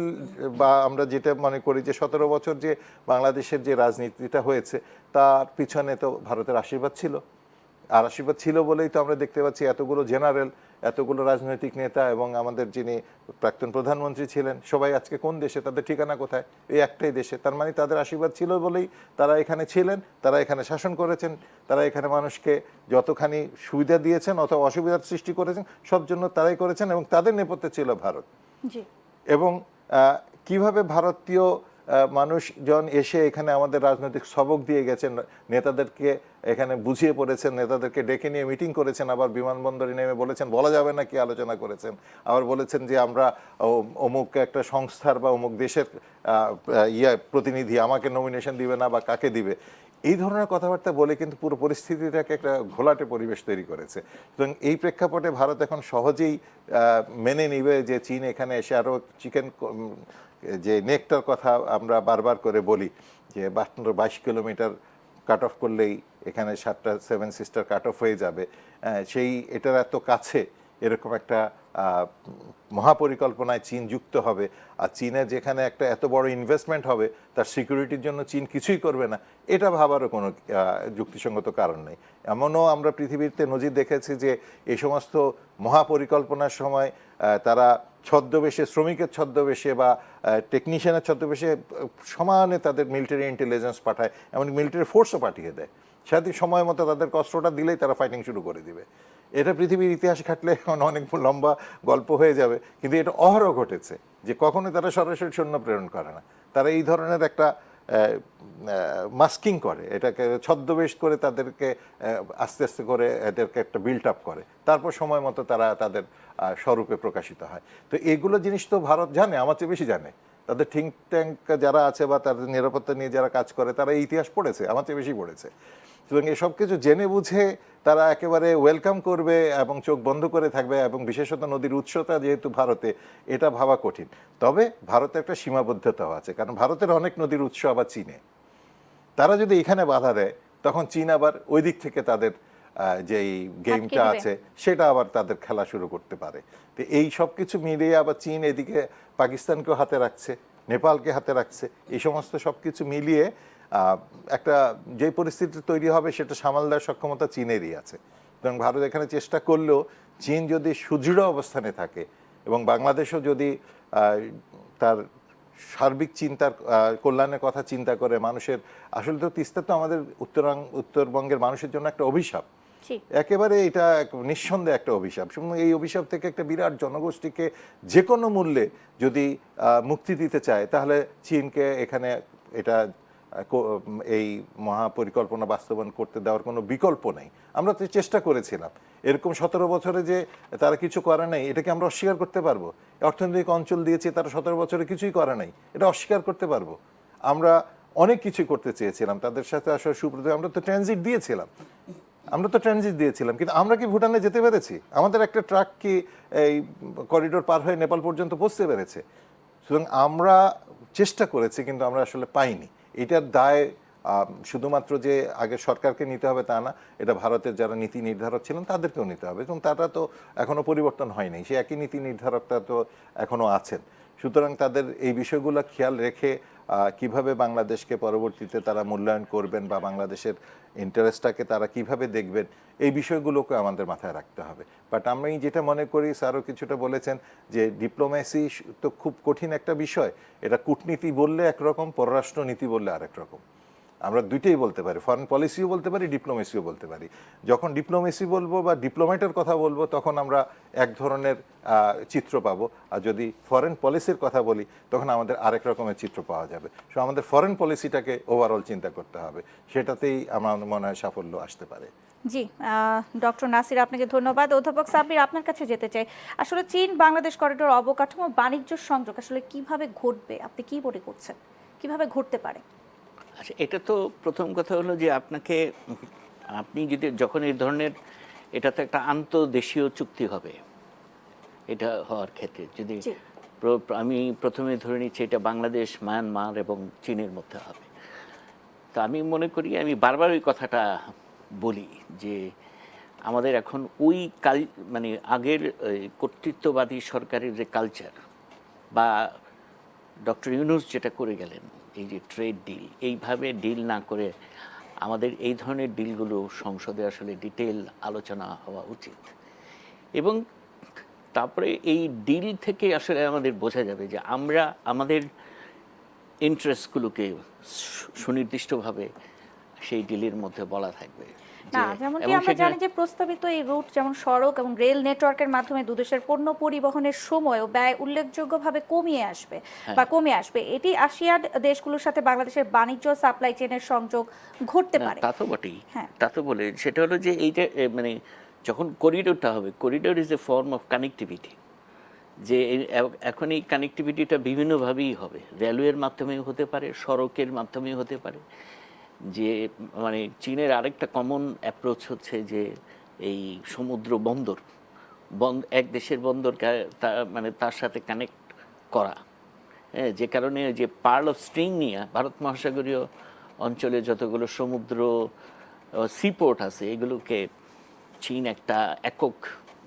বা আমরা যেটা মনে করি যে 17 বছর যে বাংলাদেশের যে রাজনীতিটা হয়েছে তার পিছনে তো ভারতের আশীর্বাদ ছিল। আর আশীর্বাদ ছিল বলেই তো আমরা দেখতে পাচ্ছি এতগুলো জেনারেল, এতগুলো রাজনৈতিক নেতা এবং আমাদের যিনি প্রাক্তন প্রধানমন্ত্রী ছিলেন, সবাই আজকে কোন দেশে, তাদের ঠিকানা কোথায়? এই একটাই দেশে। তার মানে তাদের আশীর্বাদ ছিল বলেই তারা এখানে ছিলেন, তারা এখানে শাসন করেছেন, তারা এখানে মানুষকে যতখানি সুবিধা দিয়েছেন অথবা অসুবিধার সৃষ্টি করেছেন সব জন্য তারাই করেছেন, এবং তাদের নেপথ্যে ছিল ভারত। এবং কিভাবে ভারতীয় মানুষজন এসে এখানে আমাদের রাজনৈতিক সবক দিয়ে গেছেন, নেতাদেরকে এখানে বুঝিয়ে পড়েছেন, নেতাদেরকে ডেকে নিয়ে মিটিং করেছেন, আবার বিমানবন্দরে নেমে বলেছেন বলা যাবে না কি আলোচনা করেছেন, আবার বলেছেন যে আমরা অমুক একটা সংস্থার বা অমুক দেশের প্রতিনিধি, আমাকে নমিনেশন দিবে না বা কাকে দিবে। এই ধরনের কথাবার্তা বলে কিন্তু পুরো পরিস্থিতিটাকে একটা ঘোলাটে পরিবেশ তৈরি করেছে। এবং এই প্রেক্ষাপটে ভারত এখন সহজেই মেনে নিবে যে চীন এখানে এসে আরও চিকেন যে নেকটার কথা আমরা বারবার করে বলি যে 22 কিলোমিটার কাট অফ করলেই এখানে 7টা 7 সিস্টার কাট অফ হয়ে যাবে, সেই এটার এত কাছে এরকম একটা মহাপরিকল্পনায় চীন যুক্ত হবে। আর চীনের যেখানে একটা এত বড় ইনভেস্টমেন্ট হবে তার সিকিউরিটির জন্য চীন কিছুই করবে না, এটা ভাবারও কোনো যুক্তিসঙ্গত কারণ নেই। এমনও আমরা পৃথিবীতে নজির দেখেছি যে এই সমস্ত মহাপরিকল্পনার সময় তারা ছদ্মবেশে, শ্রমিকের ছদ্মবেশে বা টেকনিশিয়ানের ছদ্মবেশে সমানে তাদের মিলিটারি ইন্টেলিজেন্স পাঠায়, এমনকি মিলিটারি ফোর্সও পাঠিয়ে দেয়। সাথে সময় মতো তাদের কষ্টটা দিলেই তারা ফাইটিং শুরু করে দিবে। এটা পৃথিবীর ইতিহাস ঘাটলে এখন অনেক লম্বা গল্প হয়ে যাবে, কিন্তু এটা অহরহ ঘটেছে যে কখনো তারা সরাসরি সৈন্য প্রেরণ করে না, তারা এই ধরনের একটা মাস্কিং করে, এটাকে ছদ্মবেশ করে তাদেরকে আস্তে আস্তে করে এদেরকে একটা বিল্ড আপ করে, তারপর সময় মতো তারা তাদের স্বরূপে প্রকাশিত হয়। তো এগুলো জিনিস তো ভারত জানে, আমার চেয়ে বেশি জানে। তাদের থিঙ্ক ট্যাঙ্ক যারা আছে বা তাদের নিরাপত্তা নিয়ে যারা কাজ করে তারা এই ইতিহাস পড়েছে, আমার চেয়ে বেশি পড়েছে। এবং এই সব কিছু জেনে বুঝে তারা একেবারে ওয়েলকাম করবে এবং চোখ বন্ধ করে থাকবে, এবং বিশেষত নদীর উৎসটা যেহেতু ভারতে, এটা ভাবা কঠিন। তবে ভারতের একটা সীমাবদ্ধতাও আছে, কারণ ভারতের অনেক নদীর উৎস আবার চীনে। তারা যদি এখানে বাধা দেয় তখন চীন আবার ওই দিক থেকে তাদের যেই গেমটা আছে সেটা আবার তাদের খেলা শুরু করতে পারে। তো এই সব কিছু মিলিয়ে আবার চীন এদিকে পাকিস্তানকেও হাতে রাখছে, নেপালকে হাতে রাখছে, এই সমস্ত সব কিছু মিলিয়ে একটা যে পরিস্থিতি তৈরি হবে সেটা সামাল দেওয়ার সক্ষমতা চীনেরই আছে। এবং ভারত এখানে চেষ্টা করলেও চীন যদি সুদৃঢ় অবস্থানে থাকে এবং বাংলাদেশও যদি তার সার্বিক চিন্তার কল্যাণের কথা চিন্তা করে, মানুষের আসলে তো তিস্তা তো আমাদের উত্তরবঙ্গের মানুষের জন্য একটা অভিশাপ, একেবারে এটা নিঃসন্দেহে একটা অভিশাপ। এই অভিশাপ থেকে একটা বিরাট জনগোষ্ঠীকে যে কোনো মূল্যে যদি মুক্তি দিতে চায় তাহলে চীনকে এখানে এটা এই মহাপরিকল্পনা বাস্তবায়ন করতে দেওয়ার কোনো বিকল্প নেই। আমরা তো চেষ্টা করেছিলাম, এরকম 17 বছরে যে তারা কিছু করে নাই এটাকে আমরা অস্বীকার করতে পারবো? অর্থনৈতিক অঞ্চল দিয়েছে, তারা 17 বছরে কিছুই করে নাই, এটা অস্বীকার করতে পারবো? আমরা অনেক কিছুই করতে চেয়েছিলাম তাদের সাথে, আসলে সুব্রত আমরা তো ট্রানজিট দিয়েছিলাম, কিন্তু আমরা কি ভুটানে যেতে পেরেছি? আমাদের একটা ট্রাক কি এই করিডোর পার হয়ে নেপাল পর্যন্ত পৌঁছতে পেরেছে? সুতরাং আমরা চেষ্টা করেছি, কিন্তু আমরা আসলে পাইনি। এটার দায় শুধুমাত্র যে আগে সরকারকে নিতে হবে তা না, এটা ভারতের যারা নীতি নির্ধারক ছিলেন তাদেরকেও নিতে হবে, এবং তারা তো এখনো পরিবর্তন হয়নি, সে একই নীতি নির্ধারকটা তো এখনো আছেন। সুতরাং তাদের এই বিষয়গুলো খেয়াল রেখে কিভাবে বাংলাদেশকে পরবর্তীতে তারা মূল্যায়ন করবেন বা বাংলাদেশের ইন্টারেস্টটাকে তারা কিভাবে দেখবেন, এই বিষয়গুলোকে আমাদের মাথায় রাখতে হবে। বাট আমি যেটা মনে করি, স্যারও কিছুটা বলেছেন যে ডিপ্লোম্যাসি তো খুব কঠিন একটা বিষয়, এটা কূটনীতি বললে একরকম, পররাষ্ট্র নীতি বললে আরেক রকম। আমরা দুইটাই বলতে পারি, ফরেন পলিসিও বলতে পারি, ডিপ্লোমেসিও বলতে পারি। যখন ডিপ্লোমেসি বলবো বা ডিপ্লোম্যাটের কথা বলবো তখন আমরা এক ধরনের চিত্র পাবো, আর যদি ফরেন পলিসির কথা বলি তখন আমাদের আরেক রকমের চিত্র পাওয়া যাবে। সো আমাদের ফরেন পলিসিটাকে ওভারঅল চিন্তা করতে হবে, সেটাতেই আমার মনে হয় সাফল্য আসতে পারে। জি, ডক্টর নাসির আপনাকে ধন্যবাদ। অধ্যাপক সাব্বির আপনার কাছে যেতে চাই, আসলে চীন বাংলাদেশ করিডোর অবকাঠামো বাণিজ্য সংযোগ আসলে কিভাবে ঘটবে, আপনি কি মনে করছেন, কিভাবে ঘটতে পারে? আচ্ছা, এটা তো প্রথম কথা হলো যে আপনি যদি যখন এই ধরনের, এটা তো একটা আন্তর্দেশীয় চুক্তি হবে, এটা হওয়ার ক্ষেত্রে যদি আমি প্রথমে ধরে নিচ্ছি এটা বাংলাদেশ, মায়ানমার এবং চীনের মধ্যে হবে, তো আমি মনে করি, আমি বারবার ওই কথাটা বলি যে আমাদের এখন ওই মানে আগের কর্তৃত্ববাদী সরকারের যে কালচার বা ডক্টর ইউনূস যেটা করে গেলেন, এই যে ট্রেড ডিল, এইভাবে ডিল না করে আমাদের এই ধরনের ডিলগুলো সংসদে আসলে ডিটেল আলোচনা হওয়া উচিত। এবং তারপরে এই ডিল থেকে আসলে আমাদের বোঝা যাবে যে আমরা আমাদের ইন্টারেস্টগুলোকে সুনির্দিষ্টভাবে সেই ডিলের মধ্যে বলা থাকবে। না, যেমনটি আমরা জানি যে প্রস্তাবিত এই রুট যেমন সড়ক এবং রেল নেটওয়ার্কের মাধ্যমে দুদেশের পণ্য পরিবহনের সময় ও ব্যয় উল্লেখযোগ্যভাবে কমে আসবে, এটি আসিয়ান দেশগুলোর সাথে বাংলাদেশের বাণিজ্য সাপ্লাই চেনের সংযোগ ঘটতে পারে। তা তো বটেই, তা তো বলে, সেটা হলো যে এইটা মানে যখন করিডোরটা হবে, corridor is a form of connectivity, যে এখন এই কানেক্টিভিটিটা বিভিন্নভাবেই হবে, রেলওয়ের মাধ্যমেও হতে পারে, সড়কের মাধ্যমেও হতে পারে। যে মানে চীনের আরেকটা কমন অ্যাপ্রোচ হচ্ছে যে এই সমুদ্র বন্দর এক দেশের বন্দরকে মানে তার সাথে কানেক্ট করা, হ্যাঁ, যে কারণে যে পার্ল অফ স্ট্রিং নিয়ে ভারত মহাসাগরীয় অঞ্চলে যতগুলো সমুদ্র সিপোর্ট আছে এগুলোকে চীন একটা একক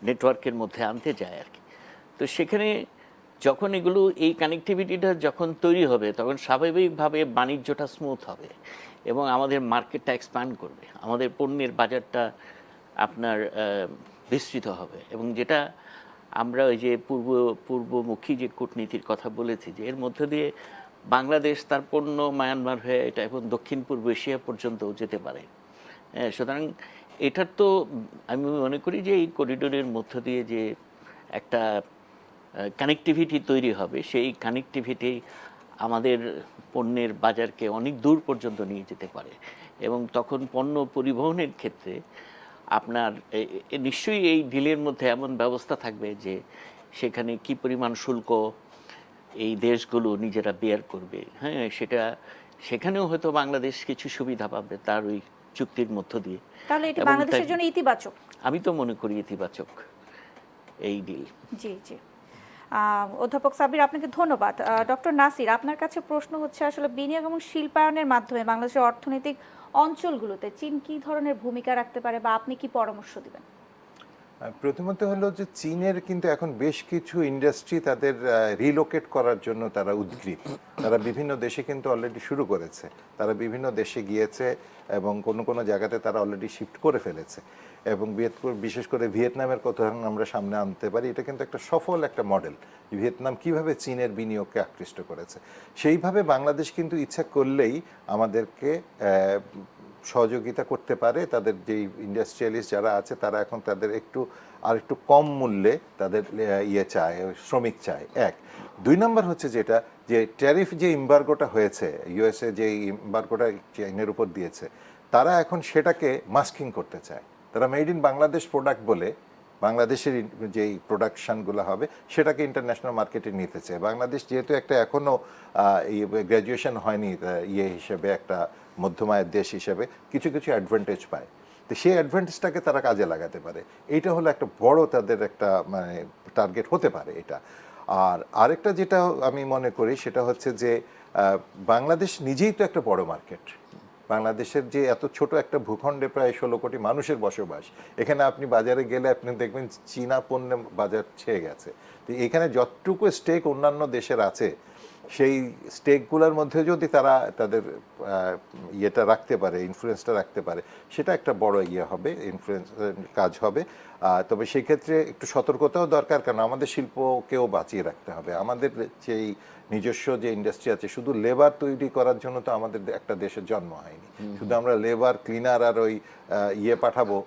নেটওয়ার্কের মধ্যে আনতে যায় আর কি। তো সেখানে যখন এগুলো এই কানেক্টিভিটিটা যখন তৈরি হবে তখন স্বাভাবিকভাবে বাণিজ্যটা স্মুথ হবে এবং আমাদের মার্কেটটা এক্সপ্যান্ড করবে, আমাদের পণ্যের বাজারটা আপনার বিস্তৃত হবে। এবং যেটা আমরা ওই যে পূর্বমুখী যে কূটনীতির কথা বলেছি, যে এর মধ্য দিয়ে বাংলাদেশ তার পণ্য মায়ানমার হয়ে এটা এখন দক্ষিণ পূর্ব এশিয়া পর্যন্ত যেতে পারে। সুতরাং এটার তো আমি মনে করি যে এই করিডোরের মধ্য দিয়ে যে একটা কানেক্টিভিটি তৈরি হবে, সেই কানেক্টিভিটি আমাদের পণ্যের বাজারকে অনেক দূর পর্যন্ত নিয়ে যেতে পারে, এবং তখন পণ্য পরিবহনের ক্ষেত্রে আপনার নিশ্চয়ই এই ডিলের মধ্যে এমন ব্যবস্থা থাকবে যে সেখানে কি পরিমাণ শুল্ক এই দেশগুলো নিজেরা বেয়ার করবে। হ্যাঁ, সেখানেও হয়তো বাংলাদেশ কিছু সুবিধা পাবে তার ওই চুক্তির মধ্য দিয়ে। তাহলে এটি এবং বাংলাদেশের জন্য ইতিবাচক। আমি তো মনে করি ইতিবাচক এই ডিল। জি জি। অধ্যাপক সাব্বির, আপনাকে ধন্যবাদ। ডক্টর নাসির, আপনার কাছে প্রশ্ন হচ্ছে আসলে বিনিয়োগ এবং শিল্পায়নের মাধ্যমে বাংলাদেশের অর্থনৈতিক অঞ্চলগুলোতে চীন কি ধরনের ভূমিকা রাখতে পারে বা আপনি কি পরামর্শ দিবেন? প্রথমত হলো যে চীনের কিন্তু এখন বেশ কিছু ইন্ডাস্ট্রি তাদের রিলোকেট করার জন্য তারা উদ্গ্রীব। তারা বিভিন্ন দেশে কিন্তু অলরেডি শুরু করেছে, তারা বিভিন্ন দেশে গিয়েছে এবং কোনো কোনো জায়গাতে তারা অলরেডি শিফট করে ফেলেছে। এবং বিশেষ করে ভিয়েতনামের কথা আমরা সামনে আনতে পারি, এটা কিন্তু একটা সফল একটা মডেল। ভিয়েতনাম কিভাবে চীনের বিনিয়োগকে আকৃষ্ট করেছে, সেইভাবে বাংলাদেশ কিন্তু ইচ্ছা করলেই আমাদেরকে সহযোগিতা করতে পারে। তাদের যেই ইন্ডাস্ট্রিয়ালিস্ট যারা আছে তারা এখন তাদের একটু কম মূল্যে তাদের চায়, শ্রমিক চায়। এক, দুই নম্বর হচ্ছে যেটা যে ট্যারিফ যে এমবার্গোটা হয়েছে, ইউএসএ যে এমবার্গোটা চীনের উপর দিয়েছে, তারা এখন সেটাকে মাস্কিং করতে চায়। তারা মেড ইন বাংলাদেশ প্রোডাক্ট বলে বাংলাদেশের যেই প্রোডাকশানগুলো হবে সেটাকে ইন্টারন্যাশনাল মার্কেটে নিতে চায়। বাংলাদেশ যেহেতু একটা এখনও গ্র্যাজুয়েশন হয়নি হিসেবে, একটা মধ্যম আয়ের দেশ হিসেবে কিছু কিছু অ্যাডভান্টেজ পায়, তো সেই অ্যাডভান্টেজটাকে তারা কাজে লাগাতে পারে। এইটা হলো একটা বড় তাদের একটা মানে টার্গেট হতে পারে এটা। আর আরেকটা যেটা আমি মনে করি সেটা হচ্ছে যে বাংলাদেশ নিজেই তো একটা বড় মার্কেট। বাংলাদেশের যে এত ছোট একটা ভূখণ্ডে প্রায় 16 কোটি মানুষের বসবাস, এখানে আপনি বাজারে গেলে আপনি দেখবেন চীনা পণ্যের বাজার ছেয়ে গেছে। তো এখানে যতটুকু স্টেক অন্যান্য দেশের আছে, সেই স্টেকগুলোর মধ্যে যদি তারা তাদের ইয়েটা রাখতে পারে, ইনফ্লুয়েন্সটা রাখতে পারে, সেটা একটা বড় হবে, ইনফ্লুয়েন্স কাজ হবে। তবে সেক্ষেত্রে একটু সতর্কতাও দরকার, কারণ আমাদের শিল্পকেও বাঁচিয়ে রাখতে হবে। আমাদের যেই নিজস্ব যে ইন্ডাস্ট্রি আছে, শুধু লেবার তৈরি করার জন্য তো আমাদের একটা দেশের জন্ম হয়নি। শুধু আমরা লেবার, ক্লিনার আর ওই পাঠাবো,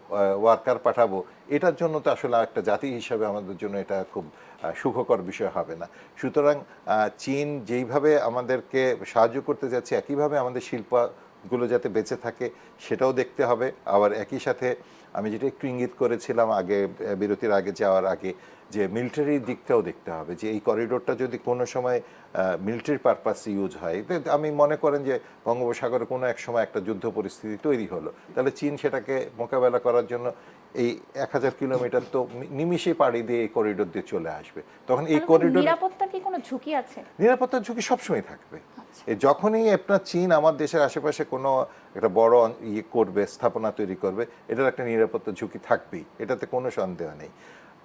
ওয়ার্কার পাঠাবো, এটার জন্য তো আসলে একটা জাতি হিসাবে আমাদের জন্য এটা খুব সুখকর বিষয় হবে না। সুতরাং চীন যেইভাবে আমাদেরকে সাহায্য করতে যাচ্ছে, একইভাবে আমাদের শিল্পগুলো যাতে বেঁচে থাকে সেটাও দেখতে হবে। আবার একই সাথে আমি যেটা একটু ইঙ্গিত করেছিলাম আগে, বিরতির আগে যাওয়ার আগে, যে মিলিটারি দিকটাও দেখতে হবে, যে এই করিডোরটা যদি কোনো সময় মিলিটারি পারপাস ইউজ হয়, আমি মনে করেন যে বঙ্গোপসাগরে কোনো এক সময় একটা যুদ্ধ পরিস্থিতি তৈরি হলো, তাহলে চীন সেটাকে মোকাবেলা করার জন্য এই 1000 কিলোমিটার তো নিমিষে পাড়ি দিয়ে এই করিডোর দিয়ে চলে আসবে। তখন এই করিডোর, নিরাপত্তার কি কোনো ঝুঁকি আছে? নিরাপত্তার ঝুঁকি সবসময় থাকবে। যখনই আপনার চীন আমার দেশের আশেপাশে কোনো একটা বড় করবে, স্থাপনা তৈরি করবে, এটার একটা নিরাপত্তা ঝুঁকি থাকবেই, এটাতে কোনো সন্দেহ নেই।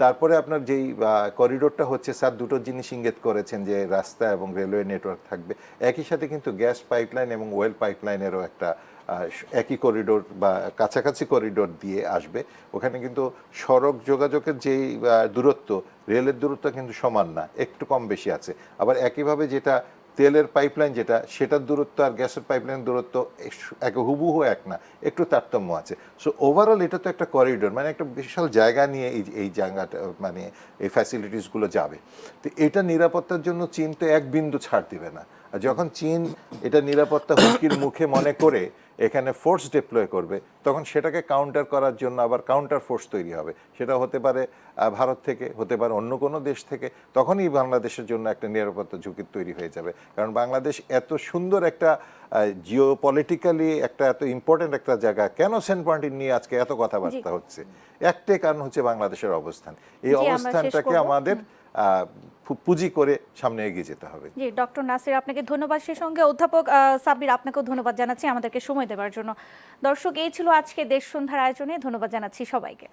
তারপরে আপনার যেই করিডোরটা হচ্ছে, স্যার দুটো জিনিস ইঙ্গিত করেছেন, যে রাস্তা এবং রেলওয়ে নেটওয়ার্ক থাকবে, একই সাথে কিন্তু গ্যাস পাইপলাইন এবং ওয়েল পাইপলাইনেরও একটা একই করিডোর বা কাছাকাছি করিডোর দিয়ে আসবে। ওখানে কিন্তু সড়ক যোগাযোগের যেই দূরত্ব, রেলের দূরত্ব কিন্তু সমান না, একটু কম বেশি আছে। আবার একইভাবে যেটা তেলের পাইপলাইন যেটা, সেটার দূরত্ব আর গ্যাসের পাইপলাইনের দূরত্ব হুবহু এক না, একটু তারতম্য আছে। সো ওভারঅল এটা তো একটা করিডোর, মানে একটা বিশাল জায়গা নিয়ে এই জায়গাটা, মানে এই ফ্যাসিলিটিসগুলো যাবে। তো এটা নিরাপত্তার জন্য চীন তো এক বিন্দু ছাড় দিবে না। আর যখন চীন এটা নিরাপত্তা হুমকির মুখে মনে করে এখানে ফোর্স ডিপ্লয় করবে, তখন সেটাকে কাউন্টার করার জন্য আবার কাউন্টার ফোর্স তৈরি হবে। সেটা হতে পারে ভারত থেকে, হতে পারে অন্য কোনো দেশ থেকে। তখনই বাংলাদেশের জন্য একটা নিরাপত্তা ঝুঁকি তৈরি হয়ে যাবে। কারণ বাংলাদেশ এত সুন্দর একটা জিও পলিটিক্যালি একটা এত ইম্পর্টেন্ট একটা জায়গা, কেন সেন্ট মার্টিন নিয়ে আজকে এত কথাবার্তা হচ্ছে? একটাই কারণ হচ্ছে বাংলাদেশের অবস্থান। এই অবস্থানটাকে আমাদের পুঁজি করে সামনে এগিয়ে যেতে হবে। জি, ডক্টর নাসির, আপনাকে ধন্যবাদ। সেই সঙ্গে অধ্যাপক সাব্বির, আপনাকেও ধন্যবাদ জানাচ্ছি আমাদেরকে সময় দেওয়ার জন্য। দর্শক, এই ছিল আজকে দেশ সন্ধ্যার আয়োজনে। ধন্যবাদ জানাচ্ছি সবাইকে।